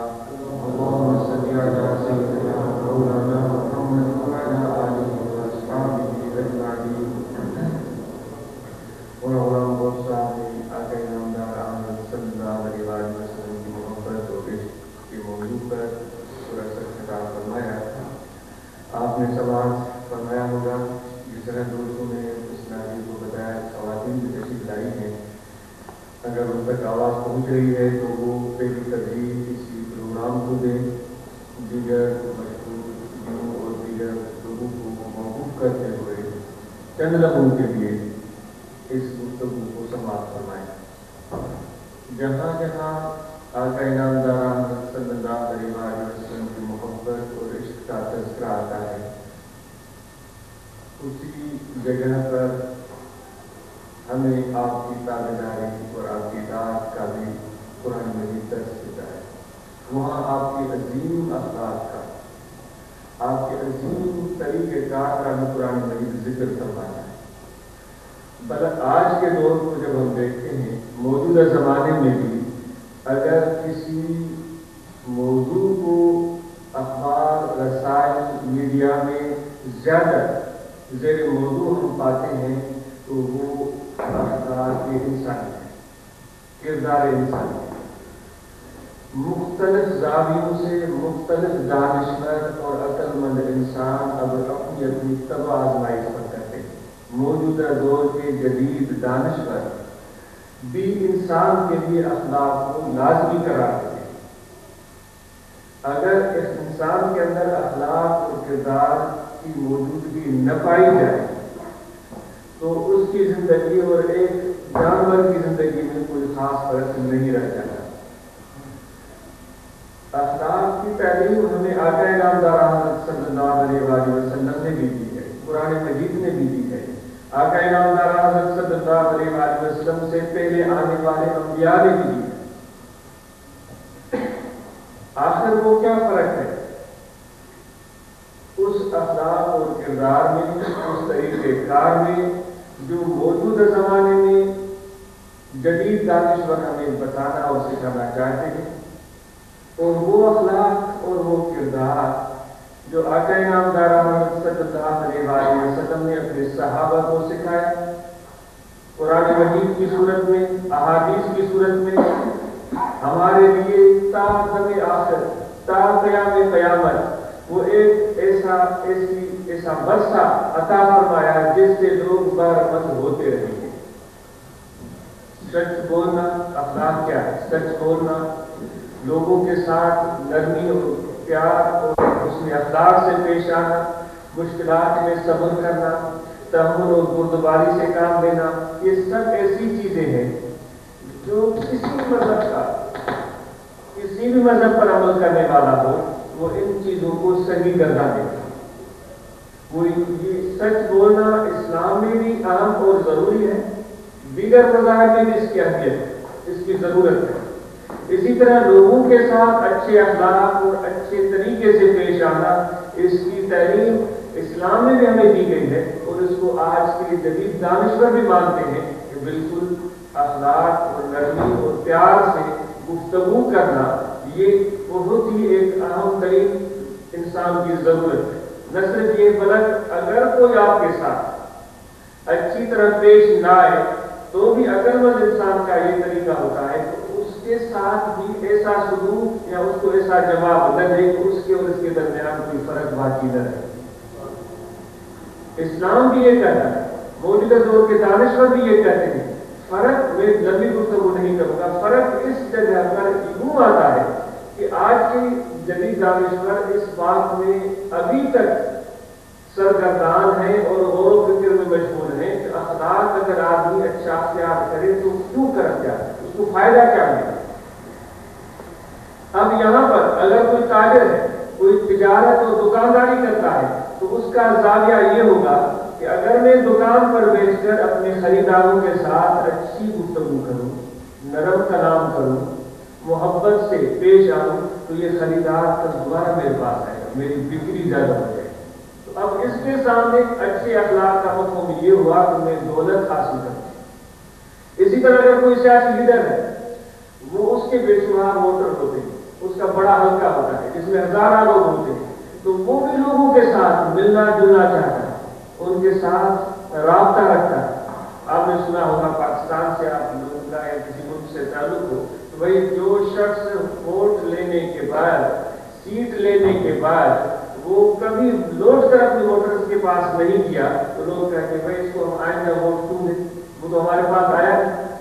اللهم صل على سيدنا مولانا محمد وعلى آله وأصحابه أجمعين. ونعلم بصحابه آقائنا محمد صلی اللہ علیہ وسلم کی محبت اور عشق کے موضوع پر سورہ خطاب فرمایا۔ آپ نے سوال فرمایا ہوگا، جس طرح دوستوں نے اس ناظر کو بتایا، خواتین بھی تشریف لائی ہیں۔ اگر ان تک آواز پہنچ رہی ہے تو وہ پہلی ترجیح کسی پروگرام کو دیں، دیگر مشہور اور دیگر لوگوں کو موقوف کرتے ہوئے چند لمحوں کے لیے اس گفتگو کو سماعت فرمائیں۔ جہاں جہاں آقا انعامدار صلی اللہ علیہ وسلم کی محبت اور عشق کا تذکرہ آتا ہے، اسی جگہ پر ہمیں آپ کی تابعداری اور آپ کی اطاعت کا بھی قرآن مجید درس دیتا ہے۔ وہاں آپ کے عظیم اخلاق کا، آپ کے عظیم طریقہ کار کا بھی قرآن مجید ذکر کرواتا ہے۔ بلکہ آج کے دور کو جب ہم دیکھتے ہیں، موجودہ زمانے میں بھی اگر کسی موضوع کو اخبار، رسائل، میڈیا میں زیادہ زیر موضوع ہم پاتے ہیں تو وہ اخلاق انسانی ہے، کردار انسانی ہے۔ مختلف زاویوں سے مختلف دانشور اور عقل مند انسان اب اپنی اپنی طبع آزمائش پر کرتے ہیں۔ موجودہ دور کے جدید دانشور بھی انسان کے لیے اخلاق کو لازمی قرار دیتے ہیں۔ اگر اس انسان کے اندر اخلاق اور کردار کی موجودگی نہ پائی جائے تو اس کی زندگی اور ایک جانور کی زندگی میں کوئی خاص فرق نہیں رہ جاتا۔ اخلاق کی تعلیم ہمیں آقا انعامدار صلی اللہ علیہ وآلہ وسلم نے بھی دی ہے، قرآن مجید نے بھی دی ہے۔ آقا انعامدار صلی اللہ علیہ وآلہ وسلم سے پہلے آنے والے انبیاء نے بھی دی ہے۔ آخر وہ کیا فرق ہے اس اخلاق اور کردار میں، اس طریقہ کار میں جو موجودہ زمانے میں جدید دانشور ہمیں بتانا اور سکھانا چاہتے ہیں، اور وہ اخلاق اور وہ کردار جو آقا انعامدار صلی اللہ علیہ وآلہ وسلم نے اپنے صحابہ کو سکھایا، قرآن مجید کی صورت میں، احادیث کی صورت میں ہمارے لیے تا دم آخر، تا قیام قیامت وہ ایک ایسا ورثہ عطا فرمایا جس سے لوگ برآمد ہوتے رہیں گے۔ سچ بولنا اخلاق کیا ہے؟ سچ بولنا، لوگوں کے ساتھ نرمی اور پیار اور حسن اخلاق سے پیش آنا، مشکلات میں صبر کرنا، تحمل اور بردباری سے کام لینا، یہ سب ایسی چیزیں ہیں جو کسی بھی مذہب پر عمل کرنے والا ہو وہ ان چیزوں کو صحیح گرداں دیتا۔ یہ سچ بولنا اسلام میں بھی اہم اور ضروری ہے، دیگر مذاہب میں بھی اس کی اہمیت ہے، اس کی ضرورت ہے۔ اسی طرح لوگوں کے ساتھ اچھے اخلاق اور اچھے طریقے سے پیش آنا، اس کی تعلیم اسلام میں بھی ہمیں دی گئی ہے، اور اس کو آج کے جدید دانشور بھی مانتے ہیں کہ بالکل اخلاق اور نرمی اور پیار سے گفتگو کرنا یہ بہت ہی ایک اہم ترین انسان کی ضرورت ہے۔ نہ صرف یہ بلکہ اگر کوئی آپ کے ساتھ اچھی طرح پیش نہ آئے تو بھی عقل مند انسان کا یہ طریقہ ہوتا ہے کہ اس کے ساتھ بھی ایسا سلوک یا اس کو ایسا جواب نہ دے کہ اس کے اور اس کے درمیان کوئی فرق باقی نہ رہے۔ اسلام بھی یہ کہتا ہے، موجودہ دور کے دانشور بھی یہ کہتے ہیں۔ فرق میں لمبی گفتگو نہیں کروں گا، فرق اس جگہ پر یوں آتا ہے کہ آج کے جدید دانشور اس بات میں ابھی تک سرگردان ہیں اور غور و فکر میں مشغول ہیں کہ اخلاق اگر آدمی اچھا اختیار کرے تو کیوں کر کیا، اس کو فائدہ کیا ملے۔ اب یہاں پر اگر کوئی تاجر ہے، کوئی تجارت اور دکانداری کرتا ہے تو اس کا زاویہ یہ ہوگا کہ اگر میں دکان پر بیٹھ کر اپنے خریداروں کے ساتھ اچھی گفتگو کروں، نرم کلام کروں، محبت سے پیش آؤں تو یہ خریدار کا دوبارہ میرے پاس آئے گا، میری بکری زیادہ ہو جائے گی۔ تو اب اس کے سامنے اچھے اخلاق کا مفہوم یہ ہوا کہ میں دولت حاصل کروں۔ اسی طرح اگر کوئی سیاسی لیڈر ہے، وہ اس کے بے شمار ووٹر ہوتے ہیں، اس کا بڑا حلقہ ہوتا ہے جس میں ہزاروں لوگ ہوتے ہیں، تو وہ بھی لوگوں کے ساتھ ملنا جلنا چاہتا ہے، ان کے ساتھ رابطہ رکھتا ہے۔ آپ نے سنا ہوگا پاکستان سے آپ لوگوں کا یا کسی ملک سے تعلق ہو تو بھائی جو شخص ووٹ لینے کے بعد، سیٹ لینے کے بعد وہ کبھی لوٹ کر اپنے ووٹرز کے پاس نہیں گیا تو لوگ کہتے ہیں بھائی اس کو ہم آئندہ ووٹ کیوں دیں، وہ تو ہمارے پاس آیا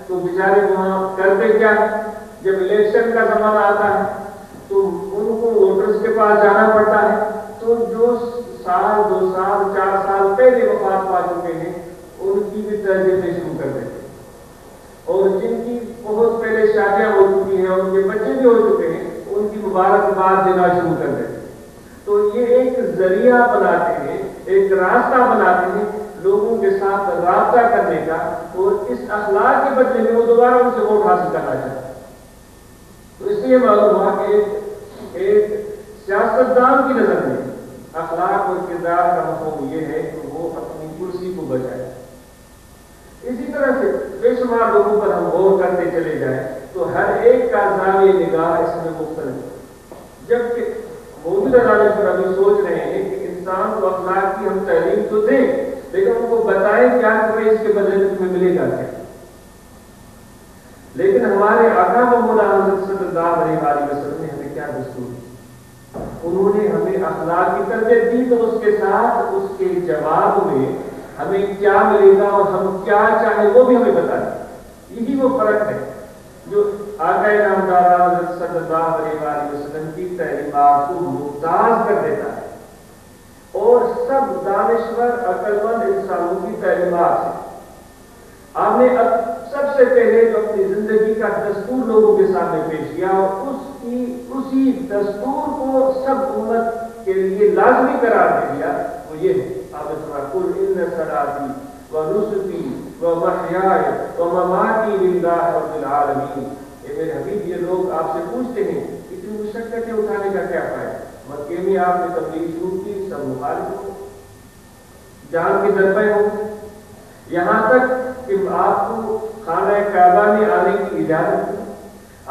تو بیچارے وہاں کرتے کیا ہے، جب الیکشن کا زمانہ آتا ہے تو ان کو ووٹرز کے پاس جانا پڑتا ہے، تو جو سال 2 سال 4 سال پہلے وفات پا چکے ہیں ان کی بھی ترجمے شروع کر دیتے ہیں، اور جن کی بہت پہلے شادیاں ہو چکی ہیں، ان کے بچے بھی ہو چکے ہیں، ان کی مبارکباد دینا شروع کر دیتے ہیں۔ تو یہ ایک ذریعہ بناتے ہیں، ایک راستہ بناتے ہیں لوگوں کے ساتھ رابطہ کرنے کا، اور اس اخلاق کے بدلے میں وہ دوبارہ ان سے ووٹ حاصل کرنا چاہتے ہیں۔ تو اس لیے معلوم ہوا کہ ایک سیاستدان کی نظر میں اخلاق اور کردار کا مفہوم یہ ہے کہ وہ اپنی کرسی کو بچائے۔ اسی طرح سے بے شمار لوگوں پر ہم غور کرتے چلے جائیں تو ہر ایک کا زاویہ نگاہ اس میں مختلف ہے، جبکہ موجودہ دانش پر ابھی سوچ رہے ہیں کہ انسان کو اخلاق کی ہم تعلیم تو دیں، لیکن ان کو بتائیں کیا کرے اس کے بدلے میں تمہیں ملے گا کیا۔ لیکن ہمارے آقا و مولا حضرت صلی اللہ علیہ وسلم نے ہمیں کیا دستور دی؟ انہوں نے ہمیں اخلاق کی تربیت دی، تو اس کے ساتھ اس کے جواب میں ہمیں کیا ملے گا اور ہم کیا چاہیں وہ بھی ہمیں بتا دیں۔ یہی وہ فرق ہے جو آقا نامدار حضرت صلی اللہ علیہ وسلم کی تعلیمات کو ممتاز کر دیتا ہے، اور سب دانشور عقل مند انسانوں کی تعلیمات سے آپ نے سب سے پہلے جو اپنی زندگی کا دستور لوگوں کے سامنے پیش کیا، اور اسی دستور کو سب امت کے لیے لازمی قرار دے دیا، وہ یہ ہے آپ نے سنا قل ان صلاتی و نسکی و محیای و مماتی للہ رب العالمین۔ اے میرے حبیب، یہ لوگ آپ سے پوچھتے ہیں اتنی مشقتیں اٹھانے کا کیا فائدہ؟ مکے میں آپ نے تبلیغ شروع کی، سب مخالف ہو، جان کی ضربیں ہو، یہاں تک کہ آپ کو خانہ کعبہ میں آنے کی اجازت نہیں،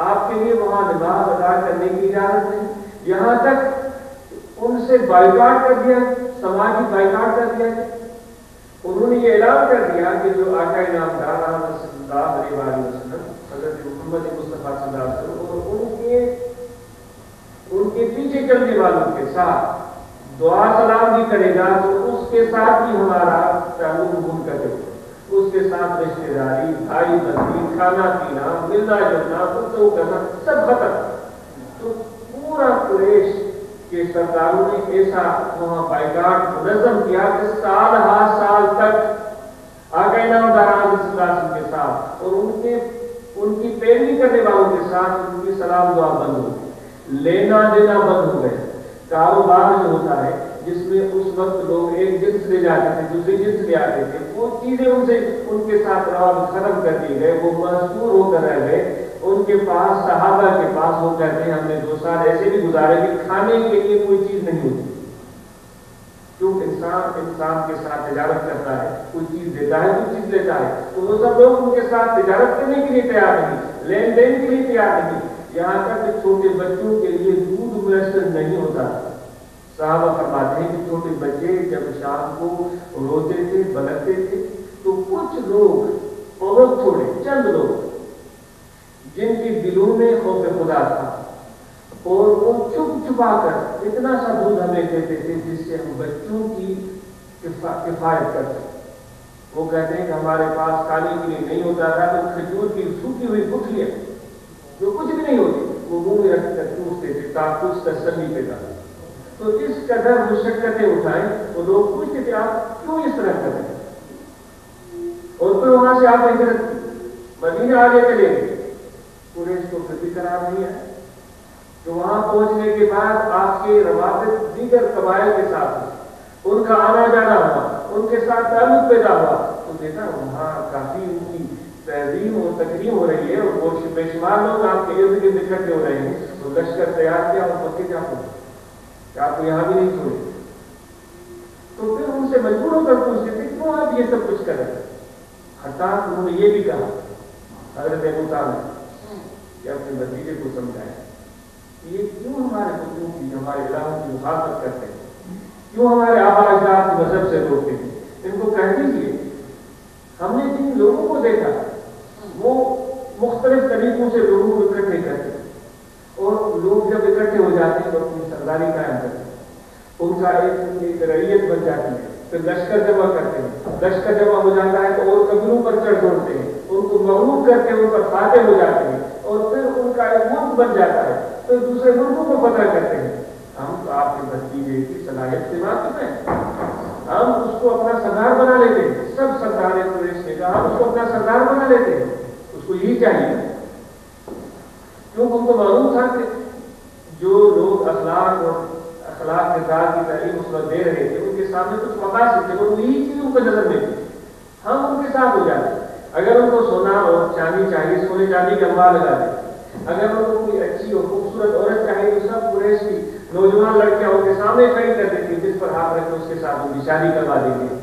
آپ کے لیے وہاں نماز ادا کرنے کی اجازت نہیں، یہاں تک ان سے بائیکاٹ کر دیا، سماجی بائیکاٹ کر دیا۔ انہوں نے یہ اعلان کر دیا کہ جو آقا نامدار صلی اللہ علیہ وسلم حضرت محمد مصطفیٰ صلی اللہ علیہ وسلم اور ان کے پیچھے چلنے والوں کے ساتھ دعا سلام بھی کرے گا تو اس کے ساتھ بھی ہمارا تعلق منقطع ہوگا، اس کے ساتھ رشتے داری، بھائی بندی، کھانا پینا، ملنا جلنا، گفتگو کرنا سب ختم۔ تو پورا قریش کے سرداروں نے ایسا وہاں بائیکاٹ منظم کیا کہ سال ہر سال تک آقا نامدار صلی اللہ علیہ وسلم کے ساتھ اور ان کی پیروی کرنے والوں کے ساتھ ان کی سلام دعا بند ہو گئی، لینا دینا بند ہو گئے۔ کاروبار جو ہوتا ہے جس میں اس وقت لوگ ایک جنس لے جاتے تھے دوسری جنس لے آتے تھے، وہ چیزیں ان کے ساتھ روابط ختم کر دیے گئے، وہ محصور ہو کر رہ گئے۔ ان کے پاس صحابہ کے پاس وہ کہتے ہیں ہم نے 2 سال ایسے بھی گزارے کہ کھانے کے لیے کوئی چیز نہیں ہوتی، کیوں انسان کے ساتھ تجارت کرتا ہے، کوئی چیز دیتا ہے کوئی چیز لیتا ہے، تو وہ سب لوگ ان کے ساتھ تجارت کرنے کے لیے تیار نہیں، لین دین کے لیے تیار نہیں، یہاں تک کہ چھوٹے بچوں کے لیے دودھ میسر نہیں ہوتا۔ صحابہ فرماتے ہیں کہ چھوٹے بچے جب شام کو روتے تھے بلکتے تھے تو کچھ لوگ، بہت تھوڑے چند لوگ جن کی دلوں میں خوف خدا تھا، اور وہ چھپ چھپا کر اتنا سا دودھ ہمیں دیتے تھے جس سے ہم بچوں کی کفایت کرتے۔ وہ کہتے ہیں کہ ہمارے پاس کھانے کے لیے نہیں ہوتا تھا تو کھجور کی سوکھی ہوئی گٹھلیاں جو کچھ بھی نہیں ہوتی وہ منہ میں رکھ کر چوستے تھے تاکہ کچھ تسلی پیدا ہو۔ تو اس قدر مشقتیں اٹھائیں وہ لوگ پوچھتے تھے آپ کیوں اس طرح کر رہے ہیں، اور پھر وہاں سے آپ ہجرت کی، مدینہ آگے چلے گئے، قریش کو پھر بھی قرار نہیں ہے کہ وہاں پہنچنے کے بعد آپ کے روابط دیگر قبائل کے ساتھ ان کا آنا جانا ہوا، ان کے ساتھ تعلق پیدا ہوا، تو دیکھا وہاں کافی ان کی تہذیب اور تکریم ہو رہی ہے، اور وہ بے شمار لوگ آپ کے ارد گرد اکٹھے ہو رہے ہیں، تو لشکر تیار کیا اور پکے کیا ہو کہ آپ کو یہاں بھی نہیں چھوڑے۔ تو پھر ان سے مجبور ہو کر پوچھتے تھے کیوں آپ یہ سب کچھ کر رہے ہیں، حتیٰ انہوں نے یہ بھی کہا حضرت ابو طالب کہ اپنے بھتیجے کو سمجھائیں یہ کیوں ہمارے بچوں کی ہمارے الہوں کی مخالفت کرتے ہیں، کیوں ہمارے آبا اجداد کی مذہب سے روکتے ہیں، ان کو کہہ دیجیے ہم نے جن لوگوں کو دیکھا وہ مختلف طریقوں سے لوگوں کو اکٹھے کرتے ہیں، اور لوگ جب اکٹھے ہو جاتے ہیں تو اپنی سرداری قائم کرتے ہیں، ان کا ایک رعیت بن جاتی ہے، پھر لشکر جمع کرتے ہیں، لشکر جمع ہو جاتا ہے تو اور قبیلوں پر چڑھ دوڑتے ہیں، ان کو مغلوب کر کے ان پر فاتح ہو جاتے ہیں، اور پھر ان کا ایک ملک بن جاتا ہے، پھر دوسرے ملکوں کو فتح کرتے ہیں۔ ہم تو آپ کے بھتیجے کی صلاحیت سے واقف ہیں، ہم اس کو اپنا سردار بنا لیتے ہیں، سب سردار قریش نے کہا ہم اس کو اپنا سردار بنا لیتے ہیں، اس کو یہی چاہیے، کیونکہ ان کو معلوم تھا کہ جو لوگ اخلاق کردار کی تعلیم اس وقت دے رہے تھے ان کے سامنے کچھ مقاصد تھے، وہ یہی چیز ان کو نظر میں تھی، ہم ان کے ساتھ ہو جاتے۔ اگر ان کو سونا اور چاندی چاہیے، سونے چاندی کا انبار لگا دیں، اگر ان کو کوئی اچھی اور خوبصورت عورت چاہیے تو سب قریش کی نوجوان لڑکیاں ان کے سامنے کھڑی کر دیتی، جس پر ہاتھ رکھ کے اس کے ساتھ ان کی شادی کروا دیں گے۔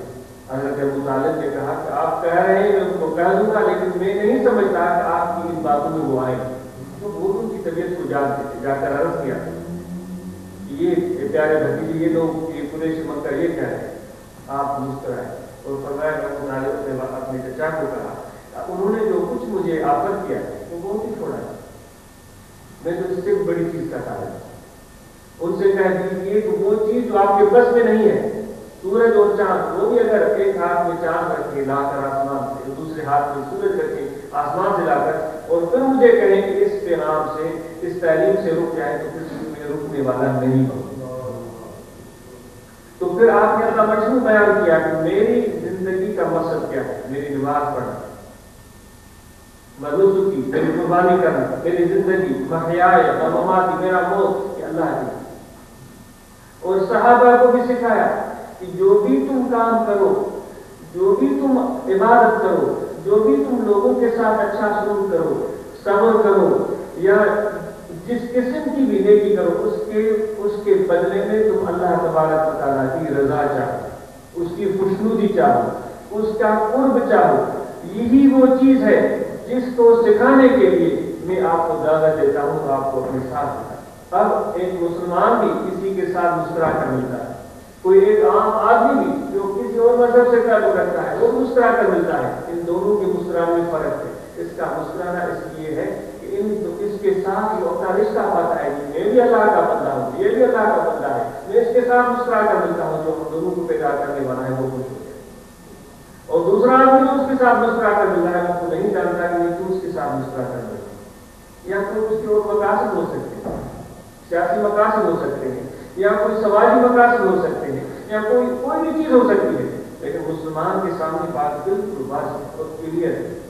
حضرت ابو طالب نے کہا کہ آپ کہہ رہے ہیں میں ان کو کہہ دوں گا، لیکن میں نہیں سمجھتا کہ آپ کی ان باتوں میں وہ آئے، تو وہ ان کی طبیعت کو جانتے تھے، جا کر عرض کیا یہ پیارے بھتیجے یہ لوگ یہ قریش مکہ یہ کہہ رہے ہیں، آپ مسکرائے اور فرمایا کہ ابو طالب نے اپنے چچا کو کہا انہوں نے جو کچھ مجھے آفر کیا ہے وہ بہت ہی چھوڑا ہے، میں تو اس سے بڑی چیز کا طالب ہوں، ان سے کہہ دیجیے کہ وہ چیز جو آپ کے بس میں نہیں ہے، سورج اور چاند، وہ بھی اگر ایک ہاتھ میں چاند رکھ کے لا کر آسمان سے، دوسرے ہاتھ میں سورج رکھ کے آسمان سے لا کر، اور پھر مجھے کہیں کہ اس پیغام سے اس تعلیم سے رک جائے تو پھر میں رکنے والا نہیں ہوں۔ تو پھر آپ نے اپنا مجموع بیان کیا کہ میری زندگی کا مقصد کیا ہے، میری نماز پڑھنا، مروزو کی میری قربانی کرنا، میری زندگی محیائے اور مماتی میرا موت کہ اللہ کی، اور صحابہ کو بھی سکھایا کہ جو بھی تم کام کرو، جو بھی تم عبادت کرو، جو بھی تم لوگوں کے ساتھ اچھا سلوک کرو، صبر کرو یا جس قسم کی بھی نیکی کرو، اس کے بدلے میں تم اللہ تبارک و تعالیٰ کی رضا چاہو، اس کی خوشنودی چاہو، اس کا قرب چاہو، یہی وہ چیز ہے جس کو سکھانے کے لیے میں آپ کو دعوت دیتا ہوں، آپ کو اپنے ساتھ۔ اب ایک مسلمان بھی کسی کے ساتھ مسکرا کر ملتا ہے، کوئی ایک عام آدمی بھی جو کسی اور مذہب سے تعلق رکھتا ہے وہ مسکرا کر ملتا ہے، ان دونوں کے مسکرانے میں فرق ہے۔ اس کا مسکرانا اس لیے ہے کہ اس کے ساتھ جو اپنا رشتہ پاتا ہے، میں بھی اللہ کا بندہ ہوں، یہ بھی اللہ کا بندہ ہے، میں اس کے ساتھ مسکرا کر ملتا ہوں، جو ہم دونوں کو پیدا کرنے والا ہے وہ خوش ہو جائے۔ اور دوسرا آدمی جو اس کے ساتھ مسکرا کر مل رہا ہے وہ نہیں جانتا کہ یہ کیوں اس کے ساتھ مسکرا کر مل رہا ہے، یا کوئی اس کے اور مقاصد ہو سکتے ہیں، سیاسی مقاصد ہو سکتے ہیں، یا کوئی سماجی مقاصد ہو سکتے ہیں، یا کوئی بھی چیز ہو سکتی ہے، لیکن مسلمان کے سامنے بات بالکل واضح اور کلیئر ہے۔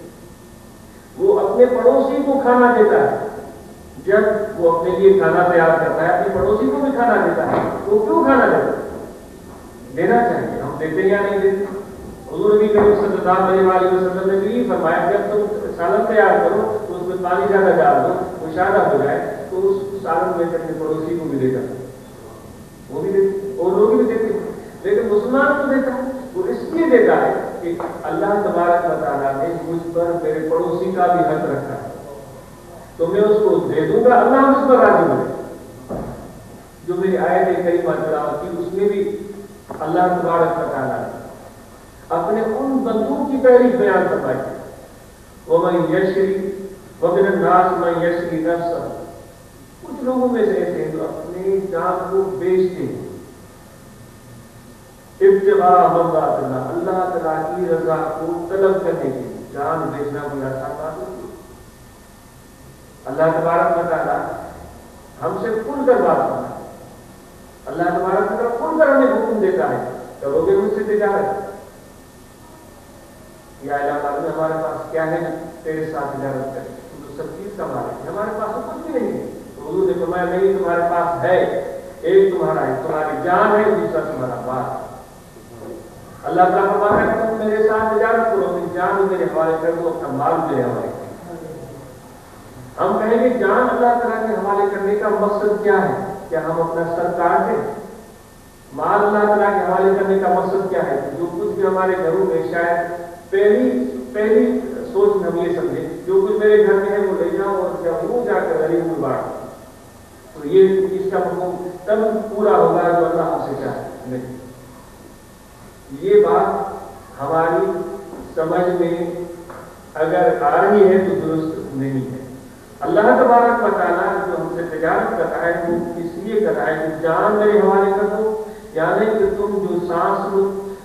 وہ اپنے پڑوسی کو کھانا دیتا ہے، جب وہ اپنے لیے کھانا تیار کرتا ہے اپنے پڑوسی کو بھی کھانا دیتا ہے، وہ کیوں کھانا دیتا ہے؟ دینا چاہیے، ہم دیتے یا نہیں دیتے؟ حضور نبی کریم صلی اللہ علیہ وسلم نے بھی فرمایا جب تم سالن تیار کرو تو اس میں پانی زیادہ ڈال دو، وہ شادہ ہو جائے تو اس سالن میں اپنے پڑوسی کو بھی دے جاتا، وہ بھی دیتے اور لوگ بھی دیتے، لیکن مسلمان کو دیتا ہے، وہ اس لیے دیتا ہے کہ اللہ تبارک و تعالیٰ نے مجھ پر میرے پڑوسی کا بھی حق رکھا ہے، تو میں اس کو دے دوں گا، اللہ مجھ پر راضی ہو۔ جو میری آیت کریمہ تلاوت کی اس میں بھی اللہ تبارک و تعالیٰ نے اپنے ان بندوں کی تعریف بیان فرمائی، وَمَن يَشْرِ وَمِنَ النَّاسِ مَن يَشْرِ نَفْسَهُ، کچھ لوگوں میں سے ایسے ہیں جو اپنی جان کو بیچتے ہیں، ابتغاء مرضات اللہ، اللہ تعالیٰ کی رضا کو طلب کرنے کے لیے، جان بیچنا کوئی آسان بات نہیں۔ اللہ تبارک و تعالیٰ ہم سے کھل کر بات کرنا ہے، اللہ تبارک و تعالیٰ کھل کر ہمیں حکم دیتا ہے، کرو گے مجھ سے تجارت، یا اللہ تعالیٰ ہمارے پاس کیا ہے تیرے ساتھ تجارت کریں، تم تو سب چیز کا مالک ہے، ہمارے پاس تو کچھ بھی نہیں ہے۔ تو حضور نے فرمایا نہیں، تمہارے پاس ہے، ایک تمہارا ہے، تمہاری جان ہے، دوسرا تمہارا مال۔ اللہ تعالیٰ فرماتا ہے کہ تم میرے ساتھ تجارت کرو، اپنی جان بھی میرے حوالے کر دو، اپنا مال میرے حوالے کر دو۔ ہم کہیں گے جان اللہ تعالیٰ کے حوالے کرنے کا مقصد کیا ہے؟ کیا ہم اپنا سر کاٹ دیں؟ مال اللہ تعالیٰ کے حوالے کرنے کا مقصد کیا ہے؟ جو کچھ بھی ہمارے گھروں میں شاید پہلی سوچ ہم یہ سمجھیں جو کچھ میرے گھر میں ہے وہ لے جاؤں اور جب وہ جا کر غریب میں بانٹ، تو یہ اس کا حکم تب پورا ہوگا جو اللہ ہم سے چاہے۔ نہیں، یہ بات ہماری سمجھ میں اگر آ رہی ہے تو درست نہیں ہے۔ اللہ تبارک و تعالیٰ جو ہم سے تجارت کرتا ہے وہ اس لیے کرتا ہے کہ جان میرے حوالے کر دو، یعنی کہ تم جو سانس لو،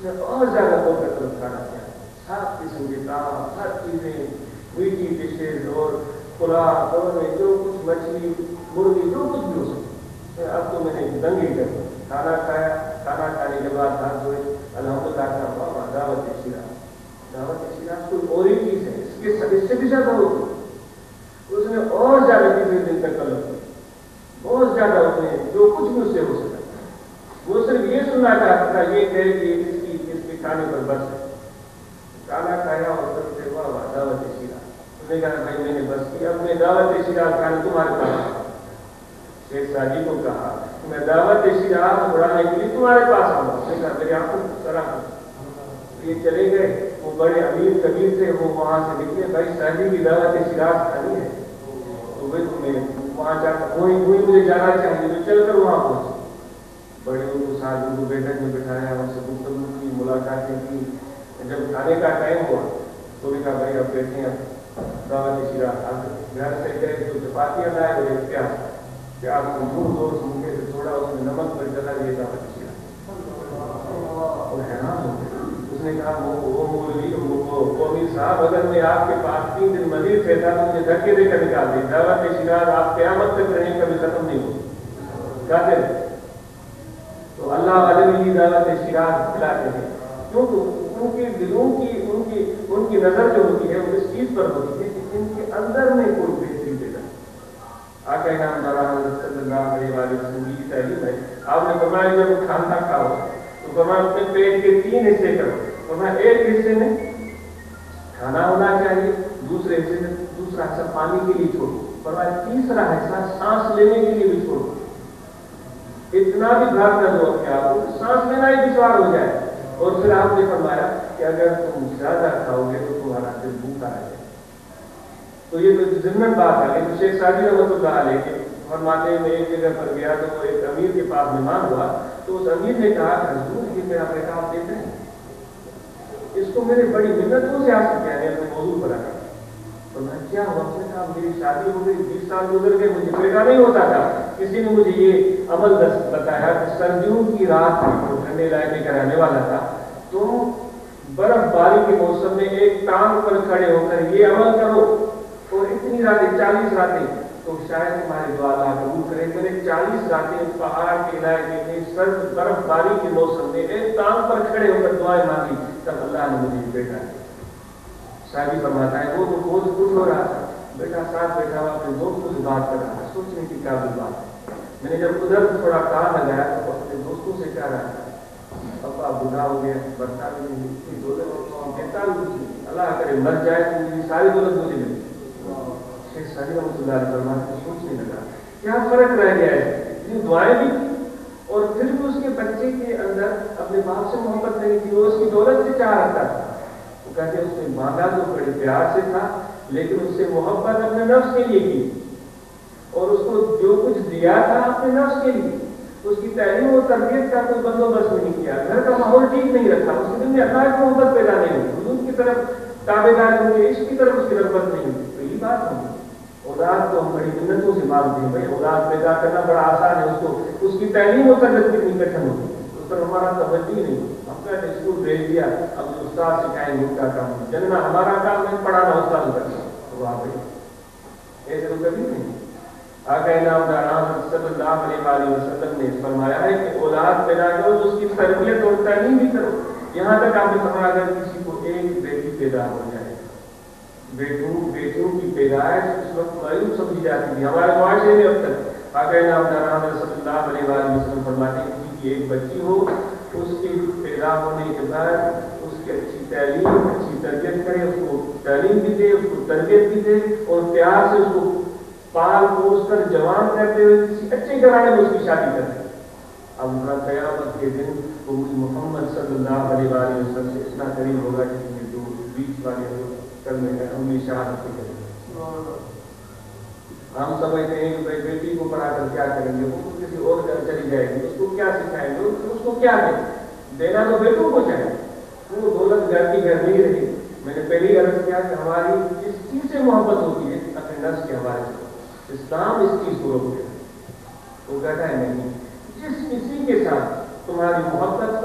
اس نے اور زیادہ طور پر طرف کھانا کیا، 7 قسم کے کام، ہر چیزیں، میٹھی ڈشز اور خوراک اور جو کچھ مچھلی مرغی جو کچھ بھی ہو سکے، اب تو میں نے دنگے کر کھانا کھایا، کھانا کھانے کے بعد ہاتھ دھوئے، الحمدللہ کا دعوت شیراز، دعوت شیراز کوئی اور ہی چیز ہے، اس سے بھی زیادہ ہوتی، اس نے اور زیادہ چیزیں دن تک طلب کی، بہت زیادہ ہوتے ہیں جو کچھ بھی اس سے ہو سکتا، وہ صرف یہ سننا چاہتا تھا یہ کہے کہ اس کے کھانے پر بس ہے، کھانا کھایا اور سب سے واہ دعوت شیراز، اس نے کہا بھائی میں نے بس کیا، اب میں دعوت شیراز کھانے تمہارے پاس، شیخ ساجی کو کہا میں دعوت شیراز اڑانے کے لیے تمہارے پاس آؤں گا، اس نے کہا میری آنکھوں طرح یہ چلے گئے، وہ بڑے امیر کبیر تھے، وہ وہاں سے نکلے بھائی ساجی کی دعوت شیراز کھانی ہے، تو میں وہاں جا کر وہی مجھے جانا چاہیے، تو چل کر وہاں پہنچے، بڑے ان کو ساتھ ان کو بیٹھک میں بٹھایا، ان سے گفتگو کی، ملاقاتیں کی، جب کھانے کا ٹائم ہوا تو نے کہا بھائی اب بیٹھے ہیں، دعوت شیراز گھر سے گئے تو چپاتیاں لائے اور ایک پیاز کو منہ زور سے منہ سے تھوڑا اس میں نمک پر ڈلا دیا دعوت شیراز، اور حیران ہو گئے، اس نے کہا وہ مولوی وہ امیر صاحب اگر میں آپ کے پاس 3 دن مزید رہتا تو مجھے دھکے دے کر نکال دی، دعوت شیراز آپ قیامت تک رہیں کبھی ختم نہیں ہو کہتے ہیں، تو اللہ والے بھی دعوت شیراز کھلاتے ہیں، کیونکہ ان کے دلوں کی ان کی نظر جو ہوتی ہے وہ اس چیز پر ہوتی ہے کہ ان کے اندر میں کوئی بہتری پیدا، آقا انعام صلی اللہ علیہ وسلم کی تعلیم ہے، آپ نے فرمایا جب کھانا کھاؤ تو فرمایا اپنے پیٹ کے 3 حصے کرو، فرمایا ایک حصے میں کھانا ہونا چاہیے، دوسرے حصے میں دوسرا حصہ پانی کے لیے چھوڑو، فرمایا تیسرا حصہ سانس لینے کے لیے بھی چھوڑو، اتنا بھی بھاگ نہ دو اپنے آپ کو سانس لینا ہی دشوار ہو جائے، اور پھر آپ نے فرمایا کہ اگر تم زیادہ کھاؤ گے تو تمہارا دل بھوکا رہ جائے، تو یہ تو ضمن بات ہے، لیکن شیخ ساجی رحمۃ اللہ علیہ کے فرماتے میں ایک جگہ پر گیا تو وہ ایک امیر کے پاس مہمان ہوا، تو اس امیر نے کہا حضور یہ میرا بیٹا آپ دیتے ہیں، اس کو میرے بڑی منتوں سے حاصل کیا ہے اپنے موضوع پر آیا، تو میں کیا ہوا، اس نے کہا میری شادی ہو گئی 20 سال گزر گئے، مجھے بیٹا نہیں ہوتا تھا، کسی نے مجھے یہ عمل بتایا کہ سردیوں کی رات کو ٹھنڈے علاقے کا رہنے والا تھا، تو برف باری کے موسم میں ایک ٹانگ پر کھڑے ہو کر یہ عمل کرو، اور اتنی راتیں 40 راتیں تو شاید تمہاری دعا اللہ قبول کرے، میں نے 40 راتیں پہاڑ کے علاقے میں سرد برف باری کے موسم میں ایک ٹانگ پر کھڑے ہو کر دعائیں مانگی، تب اللہ نے مجھے بیٹا دیا۔ شاہی فرماتا ہے وہ تو بہت خوش ہو رہا تھا، بیٹا ساتھ بیٹھا ہوا اپنے دوستوں سے بات کر رہا تھا، سوچنے کی کیا بات ہے، میں نے جب ادھر تھوڑا کام لگایا تو اپنے دوستوں سے کہہ رہا تھا ابا بوڑھا ہو گیا، برتا بھی نہیں، اتنی دولت کہتا بھی اللہ کرے مر جائے تو میری ساری دولت مجھے ملی، شیخ ساجی رحمۃ اللہ علیہ فرماتے ہیں سوچنے لگا کیا فرق رہ گیا ہے، اتنی دعائیں بھی کی اور پھر بھی اس کے بچے کے اندر اپنے باپ سے محبت نہیں تھی، وہ اس کی دولت سے چاہ رکھتا تھا، وہ کہتے ہیں اس نے مانگا تو بڑے پیار سے تھا، لیکن اس سے محبت اپنے نفس کے لیے کی، اور اس کو جو کچھ دیا تھا اپنے نفس کے لیے، اس کی تعلیم و تربیت کا کوئی بندوبست نہیں کیا، گھر کا ماحول ٹھیک نہیں رکھا، اس کے دل میں اللہ کی محبت پیدا نہیں ہوئی، حضور کی طرف تابع دار ہوئے، عشق کی طرف اس کی رغبت نہیں ہوئی، تو یہ بات ہوگی۔ اولاد تو ہم بڑی منتوں سے مانگتے ہیں، بھائی اولاد پیدا کرنا بڑا آسان ہے، اس کو اس کی تعلیم و تربیت کتنی کٹھن ہوتی ہے، اس پر ہمارا توجہ ہی نہیں، ہم کہتے ہیں اسکول بھیج دیا، اب جو استاد سکھائیں گے ان کا کام ہے، جننا ہمارا کام ہے، پڑھانا استاد کرنا، تو واہ بھائی ایسے تو کبھی نہیں۔ آقا انعام صلی اللہ علیہ وسلم نے فرمایا ہے کہ اولاد پیدا کرو تو اس کی تربیت اور تعلیم بھی کرو، یہاں تک آپ نے فرمایا اگر کسی کو ایک بیٹی پیدا ہو جائے، بیٹیوں کی پیدائش اس وقت معیوب سمجھی جاتی تھی ہمارے معاشرے میں، اب تک آقا انعام صلی اللہ علیہ وسلم فرماتے ہیں کہ ایک بچی ہو، اس کے پیدا ہونے کے بعد اس کی اچھی تعلیم اچھی تربیت کرے، اس کو تعلیم بھی دے، اس کو تربیت بھی دے، اور پیار سے اس کو پال پوس کر جوان کرتے ہوئے کسی اچھے گھرانے میں اس کی شادی کرتے۔ اب قیامت کے دن محمد صلی اللہ علیہ وسلم سے اتنا قریب ہوگا کہ یہ جو بیچ والے کرنے کا ہمیشہ ہم سمجھتے ہیں کہ بھائی بیٹی کو پڑھا کر کیا کریں گے، وہ کسی اور گھر چلی جائے گی، اس کو کیا سکھائیں گے، اس کو کیا دیں، دینا تو بیٹوں کو چاہیے، وہ دولت گھر کی گھر نہیں رہی۔ میں نے پہلے عرض کیا کہ ہماری جس چیز سے محبت ہوتی ہے اپنے نفس کے حوالے سے، اسلام اس چیز کو روکتے ہیں، وہ کہتا ہے نہیں، جس کسی کے ساتھ تمہاری محبت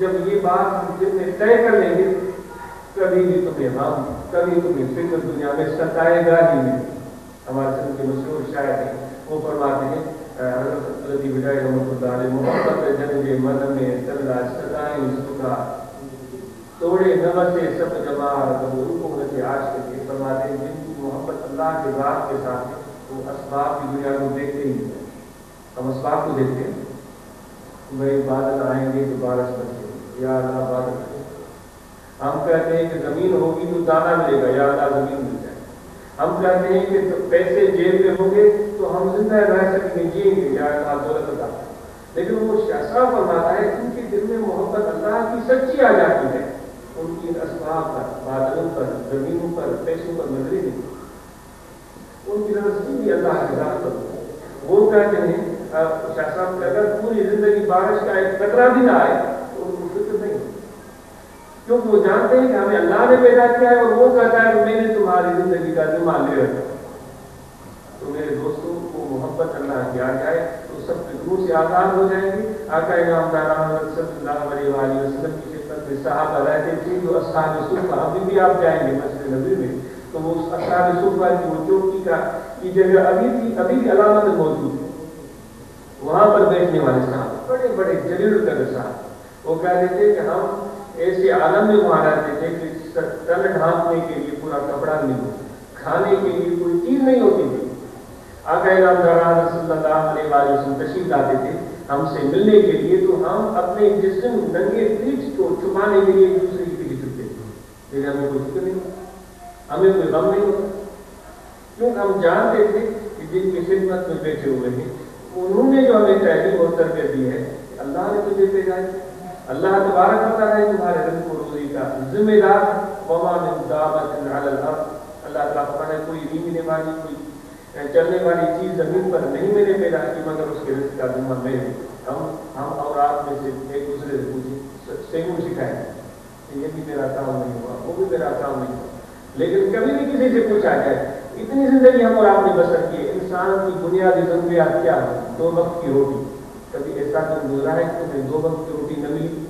جب یہ بات ہم دل میں طے کر لیں گے کبھی بھی تمہیں غم کبھی تمہیں فکر دنیا میں ستائے گا ہی نہیں. ہمارے سن کے مشہور شاعر ہیں وہ فرماتے ہیں حضرت لطیف بجائے رحمۃ اللہ علیہ محبت جنگ من میں تلا ستائیں سکا توڑے نمر سے سب جماعت رکومت عاشق کے. فرماتے ہیں جن کی محبت اللہ کے ذات کے ساتھ ہے وہ اسباب کی دنیا کو دیکھتے ہی نہیں. ہم اسباب کو دیکھتے ہیں بھائی بادل آئیں گے تو بارش برسے یا اللہ بادل. ہم کہتے ہیں کہ زمین ہوگی تو دانا ملے گا یا اللہ زمین مل جائے. ہم کہتے ہیں کہ پیسے جیب میں ہوں گے تو ہم زندہ رہ سکیں گے جئیں گے یا اللہ دولت عطا. لیکن وہ شاہ صاحب فرماتا ہے ان کے دل میں محبت اللہ کی سچی آ جاتی ہے ان کی اسباب پر بادلوں پر زمینوں پر پیسوں پر نظریں نہیں. ان کی نظر بھی اللہ کے ذات پر. وہ کہتے ہیں شاہ صاحب کہ اگر پوری زندگی بارش کا ایک قطرہ بھی نہ آئے تو ان کو فکر نہیں ہوتی کیونکہ وہ جانتے ہیں کہ ہمیں اللہ نے پیدا کیا ہے اور وہ کہتا ہے کہ میں نے تمہاری زندگی کا ذمہ لے رکھا. تو میرے دوستوں کو محبت اللہ کی آ جائے تو سب فکروں سے آزاد ہو جائیں گے. آقا انعامدار صلی اللہ علیہ وآلہ وسلم کی خدمت میں صحابہ رہتے تھے جو اصحاب صفہ. ابھی بھی آپ جائیں گے مسجد نبوی میں تو وہ اصحاب صفہ کی وہ چوکی کی جگہ ابھی بھی علامت موجود ہے. وہاں پر بیٹھنے والے صاحب بڑے بڑے جلیل قدر صاحب وہ کہتے تھے کہ ہم ایسے عالم میں وہاں رہتے تھے کہ تن ڈھانپنے کے لیے پورا کپڑا نہیں ہوتا, کھانے کے لیے کوئی چیز نہیں ہوتی تھی. آقا انعامدار صلی اللہ علیہ وسلم تشریف لاتے تھے ہم سے ملنے کے لیے تو ہم اپنے جسم ننگے پیٹ کو چھپانے کے لیے ایک دوسرے کے پیچھے چھپتے تھے. لیکن ہمیں کوئی فکر نہیں ہوتا, ہمیں کوئی غم نہیں ہوتا کیونکہ ہم جانتے تھے کہ جن کی خدمت میں بیٹھے ہوئے ہیں انہوں نے جو ہمیں تعلیم اور تربیت دی ہے اللہ نے تجھے بھیجا ہے. اللہ تبارک و تعالیٰ تمہارے رزق و روزی کا ذمہ دار. وما من دابۃ علی الارض, اللہ تعالیٰ فرماتا ہے کوئی رینگنے والی کوئی چلنے والی چیز زمین پر نہیں میں نے پیدا کی مگر اس کے رزق کا ذمہ میں ہوں. ہم اور آپ میں سے ایک دوسرے سے پوچھیں سینکڑوں شکایت یہ بھی میرا کام نہیں ہوا وہ بھی میرا کام نہیں ہوا. لیکن کبھی بھی کسی سے پوچھا جائے اتنی زندگی ہم اور آپ نے بسر کی ہے, انسان کی بنیادی ضروریات کیا ہے؟ 2 وقت کی روٹی. کبھی ایسا دن گزرا ہے کہ تمہیں 2 وقت کی روٹی نہ ملی؟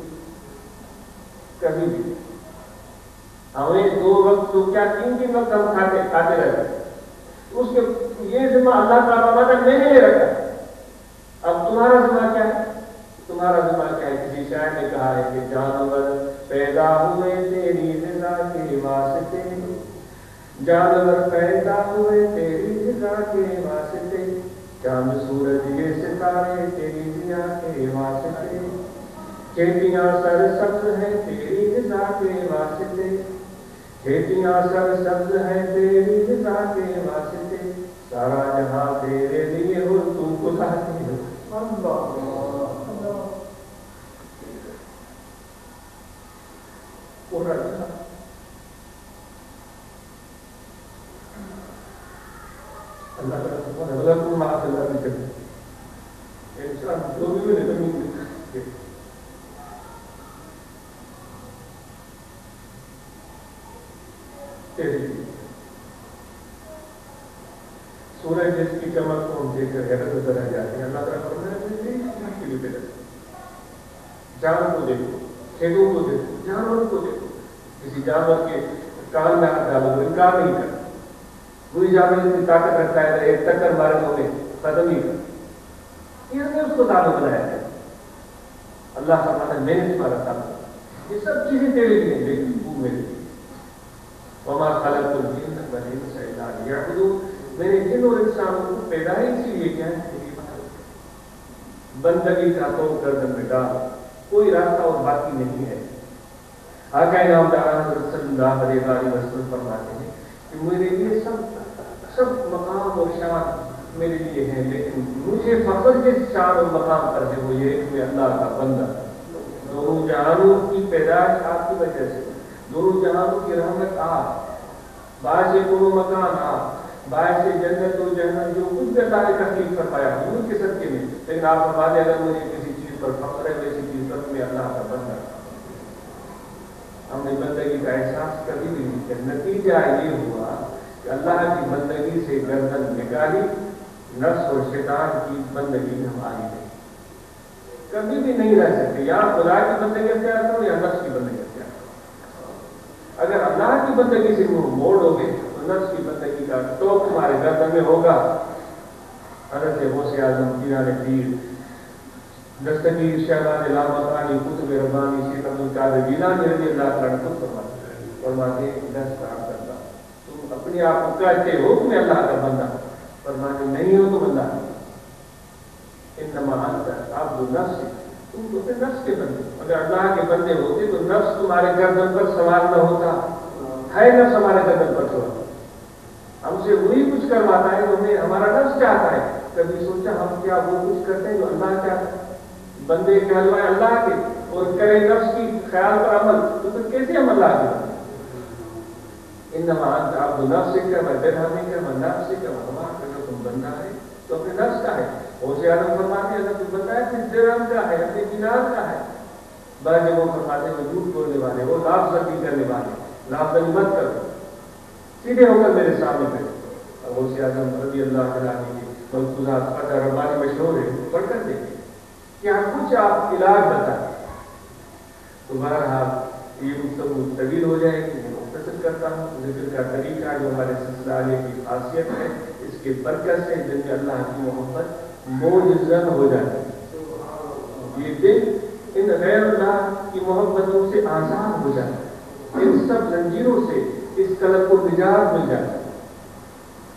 کبھی بھی. ہمیں 2 وقت تو کیا 3 وقت ہم کھاتے رہتے. اس کے یہ ذمہ اللہ تعالیٰ میں نے لے رکھا. اب تمہارا ذمہ کیا ہے؟ تمہارا ذمہ کیا ہے؟ کسی شاعر نے کہا ہے کہ جانور پیدا ہوئے تیری رضا کے واسطے, جانور پیدا ہوئے تیری رضا کے واسطے, چاند سورج یہ ستارے تیری ضیا کے واسطے, کھیتیاں سر سبز ہیں تیری رضا کے واسطے, کھیتیاں سر سبز ہیں تیری رضا کے واسطے, سارا جہاں تیرے لیے ہو تو خدا کی ہو. اللہ تعالیٰ کو معاف اللہ نہیں کرتے انسان جو بھی نہیں سورج جس کی چمک کو ہم دیکھ کر حیرت ہوتا رہ جاتے ہیں. اللہ تعالیٰ کے لیے پیدا جان کو دیکھو, کھیتوں کو دیکھو, جانور کو دیکھو. کسی جانور کے کان میں ہاتھ ڈالو تو انکار نہیں کرتا. کوئی جانور اتنی طاقت رکھتا ہے ایک ٹکر مارے تو انہیں ختم نہیں کرتا. یہ نے اس کو تعلق بنایا ہے. اللہ فرماتا ہے میں نے تمہارا تعلق, یہ سب چیزیں تیرے لیے دیکھی وہ میرے لیے. وما خلقت الجن والانس الا ليعبدون, میں نے جن اور انسانوں کو پیدا ہی اسی لیے کیا ہے بندگی کا تو گردن میں ڈال, کوئی راستہ اور باقی نہیں ہے. آقا انعامدار حضرت صلی اللہ علیہ وسلم فرماتے ہیں کہ میرے لیے سب مقام اور شان میرے لیے ہیں, لیکن مجھے فخر جس شان اور مقام پر ہے وہ یہ کہ میں اللہ کا بندہ. دونوں جہانوں کی پیدائش آپ کی وجہ سے, دونوں جہانوں کی رحمت آپ, باعث کو مکان آپ, باعث جنت و جہنم جو کچھ بھی اللہ نے تخلیق فرمایا ان کے صدقے میں. لیکن آپ فرما دیں اگر مجھے کسی چیز پر فخر ہے ویسی چیز پر میں اللہ کا بندہ. ہم نے بندگی کا احساس کبھی بھی نہیں کیا. نتیجہ یہ ہوا کہ اللہ کی بندگی سے گردن نکالی, نفس اور شیطان کی بندگی ہم آئی گئی. کبھی بھی نہیں رہ سکتے. یا خدا کی بندگی اختیار کرو یا نفس کی بندگی اختیار کرو. اگر اللہ کی بندگی سے وہ موڑ ہوگے تو نفس کی بندگی کا ٹوک تمہارے گردن میں ہوگا. حضرت غوث اعظم پیران پیر دستگیر شہباز لامکانی قطب ربانی شیخ عبد القادر جیلانی رضی اللہ تعالیٰ خود فرماتے ہیں دس کام کرتا تم اپنے آپ کو کہتے ہو کہ میں اللہ کا بندہ فرماتے نہیں ہو تو بندہ انما انت عبد نفس تم تو اپنے نفس کے بندے. اگر اللہ کے بندے ہوتے تو نفس تمہارے گردن پر سوار نہ ہوتا. ہے نفس ہمارے گردن پر سوار, ہم سے وہی کچھ کرواتا ہے تو ہمیں ہمارا نفس چاہتا ہے. کبھی سوچا ہم کیا وہ کچھ کرتے ہیں جو اللہ چاہتا ہے؟ بندے کہلوائے اللہ کے اور کرے نفس کی خیال پر عمل تو پھر کیسے ہم اللہ کے بندے؟ انما انت عبد نفسک و درہمک و نفسک و ہماک, اگر تم بندہ ہے تو اپنے نفس کا ہے. غوث اعظم فرماتے ہیں اگر تم بندہ ہے پھر درہم کا ہے, اپنے دینار کا ہے. بعض جگہوں فرماتے ہیں وہ جھوٹ بولنے والے, وہ لافزنی کرنے والے, لافزنی مت کرو, سیدھے ہو کر میرے سامنے بیٹھو. غوث اعظم رضی اللہ تعالیٰ عنہ ملفوظات فتح ربانی مشہور ہے, پڑھ کر دیکھیں کیا کچھ آپ علاج بتائیں. تو بہرحال یہ گفتگو طویل ہو جائے گی, میں مختصر کرتا ہوں. ذکر کا طریقہ جو ہمارے سلسلے کی خاصیت ہے, اس کے برکت سے دل میں اللہ کی محبت موجزن ہو جاتی ہے. یہ دل ان غیر اللہ کی محبتوں سے آزاد ہو جاتا ہے, ان سب زنجیروں سے اس قلب کو نجات مل جاتا ہے.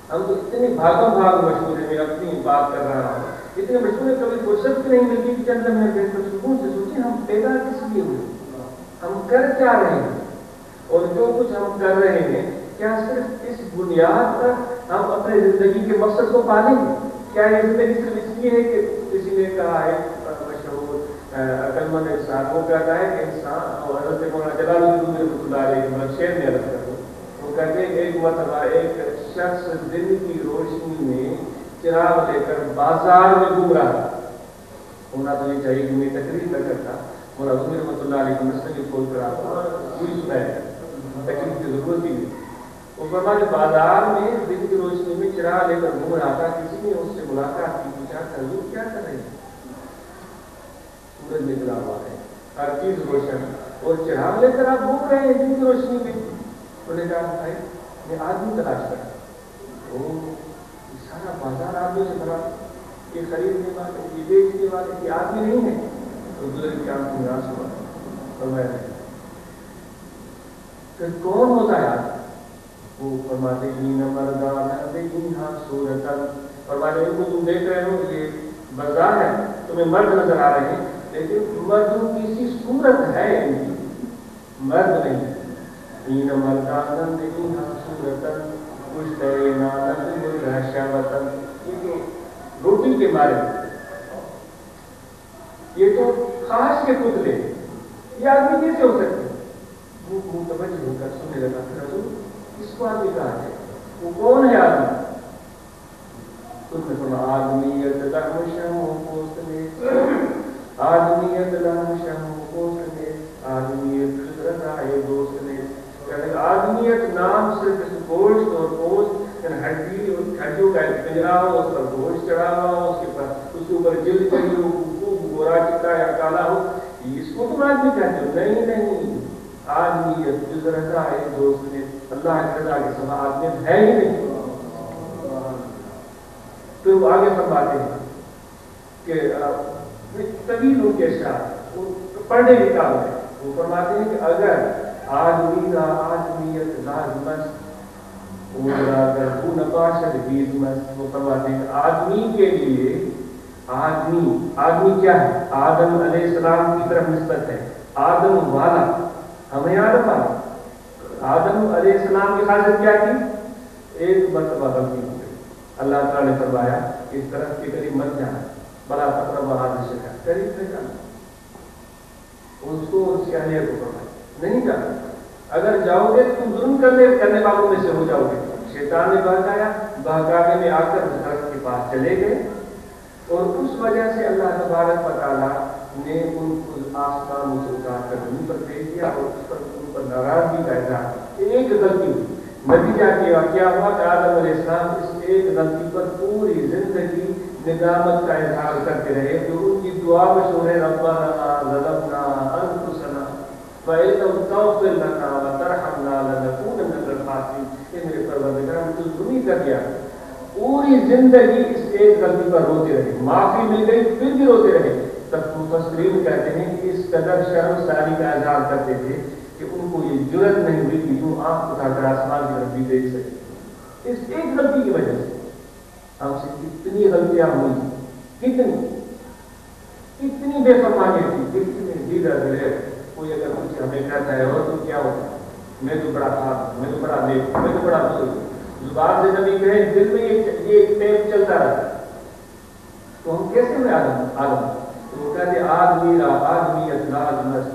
ہم تو اتنے بھاگم بھاگ مشہور ہیں, میں اپنی بات کر رہا ہوں, اتنے مشہور ہے کبھی فرصت نہیں ملتی کہ چند لمحے بیٹھ کر سکون سے سوچیں ہم پیدا کس لیے ہوئے, ہم کر کیا رہے ہیں, اور جو کچھ ہم کر رہے ہیں کیا صرف اس بنیاد پر ہم اپنے زندگی کے مقصد کو پالیں گے؟ کیا یہ زندگی صرف اس لیے ہے کہ کسی نے کہا ہے مشہور عقل مند انسان کو کہتا ہے کہ انسان, اور حضرت مولانا جلال الدین رحمۃ اللہ علیہ شعر میں عرض کرتا ہوں, وہ کہتے ہیں ایک مرتبہ ایک شخص دن کی روشنی میں چراغ لے کر بازار میں گھوم رہا تھا. ہونا تو یہ چاہیے کہ میں تقریر نہ کرتا, مولانا رومی رحمۃ اللہ علیہ کی مسئلے کھول کر آپ پوری سنایا, تقریر کی ضرورت ہی نہیں. وہ فرماتے بازار میں دن کی روشنی میں چراغ لے کر گھوم رہا تھا, کسی نے اس سے ملاقات کی, پوچھا حضور کیا کر رہے ہیں؟ سورج نکلا ہوا ہے, ہر چیز روشن, اور چراغ لے کر آپ گھوم رہے ہیں دن کی روشنی میں. انہوں نے کہا بھائی میں آدمی تلاش کرتا ہوں. سارا بازار آدمی سے بھرا, یہ خریدنے والے, یہ بیچنے والے, یہ آدمی نہیں ہے. تو بزرگ کی آنکھ میں آنسو ہوا, فرمایا پھر کون ہوتا ہے آدمی؟ وہ فرماتے فرماتے ان کو تم دیکھ رہے ہو یہ بازار ہے, تمہیں مرد نظر آ رہے ہیں, لیکن مردوں کی سی صورت ہے ان کی, مرد نہیں. روٹی کے مارے, یہ تو خاص کے پتلے, یہ آدمی کیسے ہو سکتے؟ وہ متوجہ ہو کر سننے لگا, اس کو آدمی کہا ہے, وہ کون ہے آدمی؟ تم نے سنا آدمیت لحم شہم و پوست میں, آدمیت لحم شہم و پوست میں, آدمیت فطرت آئے دوست میں. آدمیت نام صرف اس گوشت اور پوست, ہڈی اور ہڈیوں کا ایک پنجرا ہو, اس پر گوشت چڑھا ہوا ہو, اس کے اوپر جلد چڑھی ہو, گورا چٹا یا کالا ہو, اس کو تم آدمی کہتے ہو؟ نہیں نہیں, آدمیت فطرت آئے دوست میں, اللہ کی رضا کے سوا آدمی ہے ہی نہیں. پھر وہ آگے فرماتے ہیں کہ طویل ان کے اشعار پڑھنے لکھا ہوا ہے. وہ فرماتے ہیں کہ اگر آدمی کا آدمیت لازمت نباشت بیزمت, وہ فرماتے ہیں آدمی کے لیے آدمی کیا ہے؟ آدم علیہ السلام کی طرف نسبت ہے, آدم والا, ہمیں آدم والا. آدم علیہ السلام کی خاصیت کیا تھی؟ ایک مرتبہ غلطی ہو گئی, اللہ تعالیٰ نے فرمایا اس طرف کے قریب مت جانا, بڑا تقرب حاضر شکا, قریب سے جانا, اس کو اس کے اہلیہ کو فرمایا نہیں جانا. اگر جاؤ گے تم ظلم کرنے والوں میں سے ہو جاؤ گے. شیطان نے بہکایا, بہکانے میں آ کر درخت کے پاس چلے گئے, اور اس وجہ سے اللہ تبارک و تعالیٰ نے ان کو آسمانوں سے اتار کر زمین پر بھیج دیا, اور اس پر ان پر ناراضگی کا اظہار. ایک غلطی ہوئی, نتیجہ کیا ہوا کہ آدم علیہ السلام اس ایک غلطی پر پوری زندگی ندامت کا اظہار کرتے رہے، جو ان کی دعا مشہور ہے ربنا ظلمنا انفسنا فإن لم تغفر لنا وترحمنا لنكونن من الخاسرین، کہ میرے پروردگار نے تو ظلم کر دیا، پوری زندگی اس ایک غلطی پر روتے رہے، معافی مل گئی پھر بھی روتے رہے۔ تب مفسرین کہتے ہیں کہ اس قدر شرمساری کا اظہار کرتے تھے کہ ان کو یہ جرأت نہیں ہوئی کہ یوں آنکھ اٹھا کر آسمان کی طرف بھی دیکھ سکے۔ اس ایک غلطی کی وجہ سے ہم سے کتنی غلطیاں ہوئی، کتنی بے فرمانی تھی، کتنی دیگر ہے۔ کوئی اگر کچھ ہمیں کہتا ہے اور تو کیا ہوتا ہے، میں تو بڑا خاص، میں تو بڑا نیک، میں تو بڑا بزرگ، زبان سے نبی کہے دل میں یہ ٹیپ چلتا رہتا، تو ہم کیسے میں آدم تو وہ کہتے آدمیت لازمس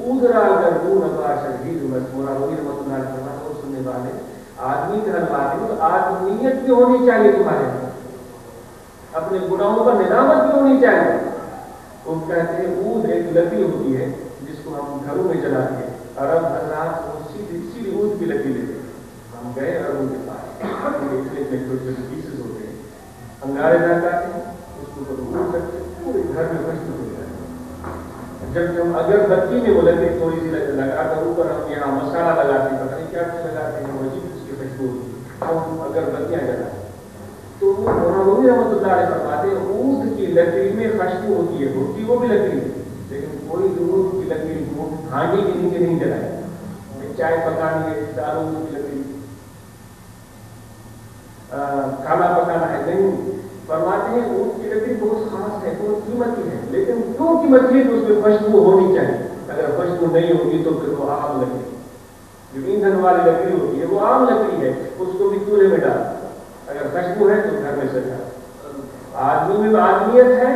ادرا اگر دون باشر ہی مس مورا روی رحمۃ اللہ علیہ وسلم اور سننے والے آدمی کا بات ہے تو آدمیت بھی ہونی چاہیے تمہارے اندر، اپنے گناہوں پر ندامت بھی ہونی چاہیے۔ وہ کہتے ہیں اود ایک لکڑی ہوتی ہے جس کو ہم گھروں میں جلاتے ہیں، عرب حضرات وہ سیدھی اود کی لکڑی لیتے ہیں۔ ہم گئے عربوں کے پاس، چھوٹے چھوٹے پیسز ہوتے ہیں، انگارے لگاتے ہیں، اس کو روک سکتے پورے گھر میں خوشبو ہو جاتی ہے۔ جب ہم اگر بتی میں وہ لکڑی تھوڑی سی لگا کر اوپر ہم یہاں مسالہ لگاتے ہیں، پتہ نہیں کیا کچھ لگاتے ہیں، وہ عجیب اس کی خوشبو ہوتی ہے، اور ہم اگر بتیاں جلاتے ہیں تو وہ مولانا رحمۃ اللہ علیہ فرماتے ہیں اود کی لکڑی میں خوشبو ہوتی ہے، ہوتی وہ بھی لکڑی ہے، لیکن کوئی اود کی لکڑی کو ہانڈی کے نیچے نہیں جلائے، چائے پکانی ہے داروں کی لکڑی، کھانا پکانا ہے نہیں۔ فرماتے ہیں اود کی لکڑی بہت خاص ہے، بہت قیمتی ہے، لیکن کیوں قیمتی ہے تو اس میں خوشبو ہونی چاہیے، اگر خوشبو نہیں ہوگی تو پھر وہ عام لکڑی، جو ایندھن والی لکڑی ہوتی ہے وہ عام لکڑی ہے، اس کو بھی چولہے میں ڈال، اگر خوشبو ہے تو گھر میں سجا۔ آدمی میں آدمیت ہے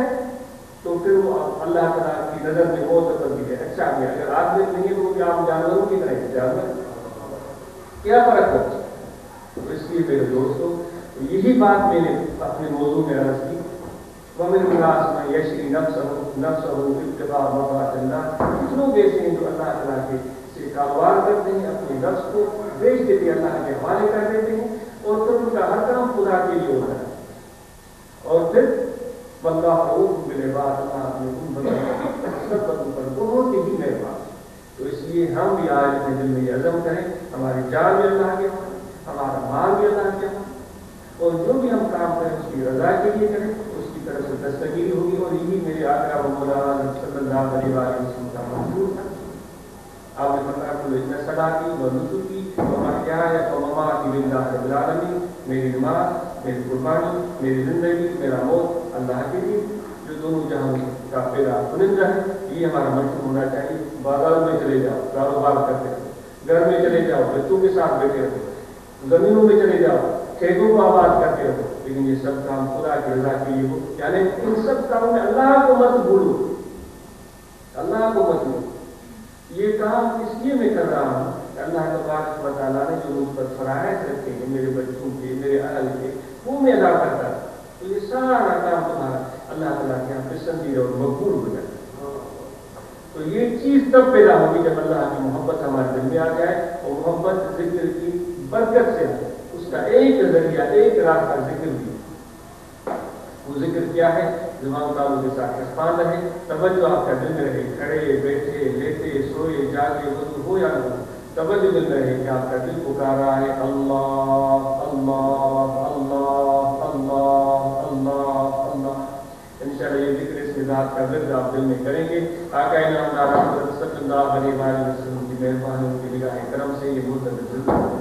تو پھر وہ اللہ تعالیٰ کی نظر میں بہت تبدیل ہے، اچھا بھی، اگر آدمیت نہیں ہے تو وہ بھی عام جانوروں کی طرح جانور کیا فرق ہوتا ہے؟ تو اس لیے میرے دوستوں یہی بات میں نے اپنے موضوع میں عرض کی، وَمِنْ النَّاسِ مَن يَشْرِي نَفْسَهُ ابْتِغَاءَ مَرْضَاتِ اللَّهِ، کچھ لوگ ایسے ہیں جو اللہ تعالیٰ کے سے کاروبار کرتے ہیں، اپنے نفس کو بیچ دیتے ہیں، اللہ کے حوالے کر دیتے ہیں، اور پھر ان کا ہر کام خدا کے لیے ہوتا ہے، اور پھر واللہ رؤوف بالعباد، اللہ اپنے سب بندوں پر بہت ہی مہربان۔ تو اس لیے ہم بھی آج اپنے دل میں یہ عزم کریں، ہماری جان بھی اللہ کے ہوں، ہمارا مال بھی اللہ کے ہوں، اور جو بھی ہم کام کریں اس کی رضا کے لیے کریں، اس کی طرف سے دستگیری ہوگی، اور یہی میرے آقا و مولانا صلی اللہ علیہ وسلم کا منظور تھا۔ آپ نے فرمایا کہ اتنا صدا کی و نسکی و محیای و مماتی للہ رب العالمین، میری نماز، میری قربانی، میری زندگی، میرا موت اللہ کے لیے جو دونوں جہاں کا پیدا کنندہ ہے، یہ ہمارا منشور ہونا چاہیے۔ بازاروں میں چلے جاؤ، کاروبار کرتے رہو، گھر میں چلے جاؤ، بچوں کے ساتھ بیٹھے رہو، زمینوں میں چلے جاؤ، کھیتوں کو آباد کرتے رہو، لیکن یہ سب کام خدا کی رضا کے لیے ہو، یعنی ان سب کاموں میں اللہ کو مت بھولو، اللہ کو مت بھولو۔ یہ کام اس لیے میں کر رہا ہوں کہ اللہ تبارک و تعالیٰ نے جو مجھ پر فرائض رکھے ہیں میرے بچوں کے، میرے اہل کے، وہ میں ادا کرتا ہوں، تو یہ سارا کام تمہارا اللہ تعالیٰ کے یہاں پسندیدہ اور مقبول ہو جائے۔ تو یہ چیز تب پیدا ہوگی جب اللہ کی محبت ہمارے دل میں آ جائے، اور محبت ذکر کی برکت سے اس کا ایک ذریعہ، ایک راستہ ذکر بھی۔ وہ ذکر کیا ہے؟ زبان تالوں کے ساتھ اسپان رہے، توجہ آپ کا دل میں رہے، کھڑے بیٹھے لیٹے سوئے جاگے وضو ہو یا نہ ہو، توجہ دل میں رہے کہ آپ کا دل پکار رہا ہے اللہ اللہ اللہ اللہ اللہ اللہ۔ انشاءاللہ یہ ذکر اس ذات کا ذکر آپ دل میں کریں گے۔ آقا انعامدار حضرت صلی اللہ علیہ وسلم کی مہربانی کی نگاہ کرم سے یہ مرتبط ذکر،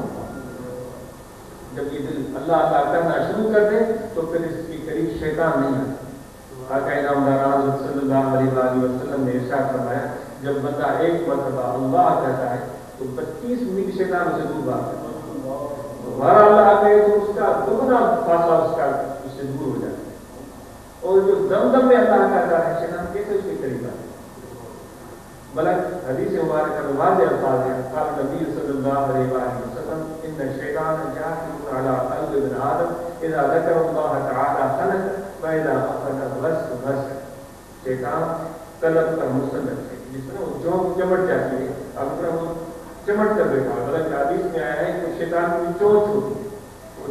جب یہ دل اللہ اللہ کرنا شروع کر دے تو پھر اس کے قریب شیطان نہیں آتا۔ آقا انعامدار حضرت صلی اللہ علیہ وسلم نے ارشاد فرمایا جب بندہ ایک مرتبہ اللہ کہتا ہے تو 25 میل شیطان اسے دور بھاگتا ہے، ہمارا اللہ کہے تو اس کا دگنا فاصلہ اس کا اس سے دور ہو جاتا ہے، اور جو دم دم میں اللہ کہتا ہے شیطان کیسے اس کے قریب آتا ہے؟ بلکہ حدیث مبارکہ میں واضح الفاظ ہیں، قال نبی صلی اللہ علیہ وسلم ان الشیطان جاثم علی قلب ابن آدم اذا ذکر اللہ تعالی خلق واذا اخذ غص غص۔ شیطان قلب پر مسلط ہے، جس طرح وہ چونک چمٹ جاتی ہے، اب وہ چمٹ کر بیٹھا ہے، بلکہ حدیث میں آیا ہے کہ شیطان کی چونچ ہوتی ہے، وہ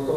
100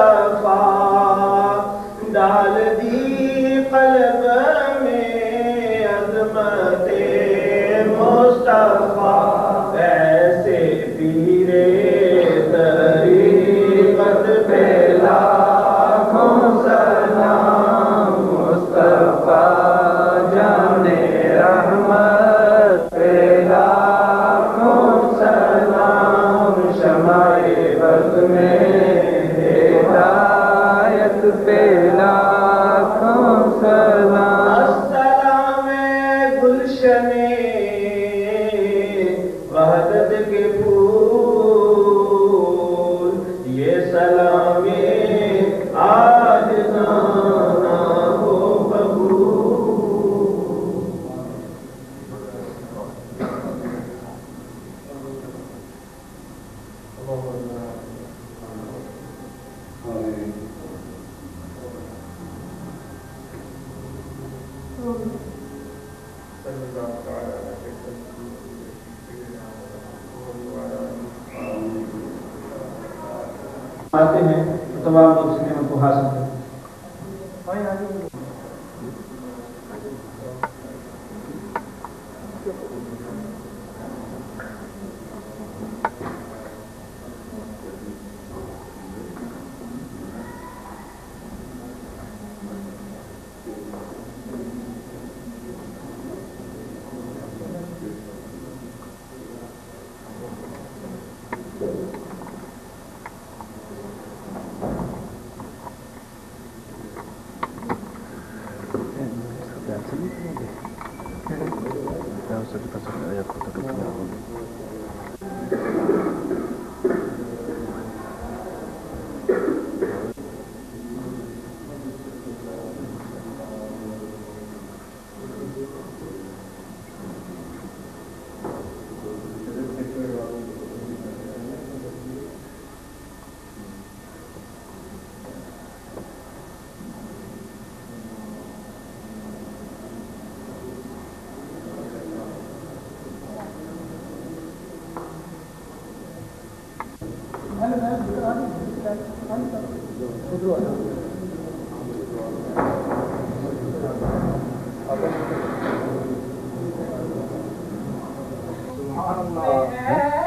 مصطفیٰ ڈال دی قلب میں عظمت مصطفیٰ ایسے پیر طریقت پہ لاکھوں سلام مصطفیٰ جانے رحمت پہ لاکھوں سلام شمع بز میں ہدایت پہ لاکھوں سلام السلام گلشن وحدت کے پھول یہ سلام آج نانا ہو قبول آتے ہیں تو تمام لوگ اس نعمت کو حاصل کریں سبحان اللہ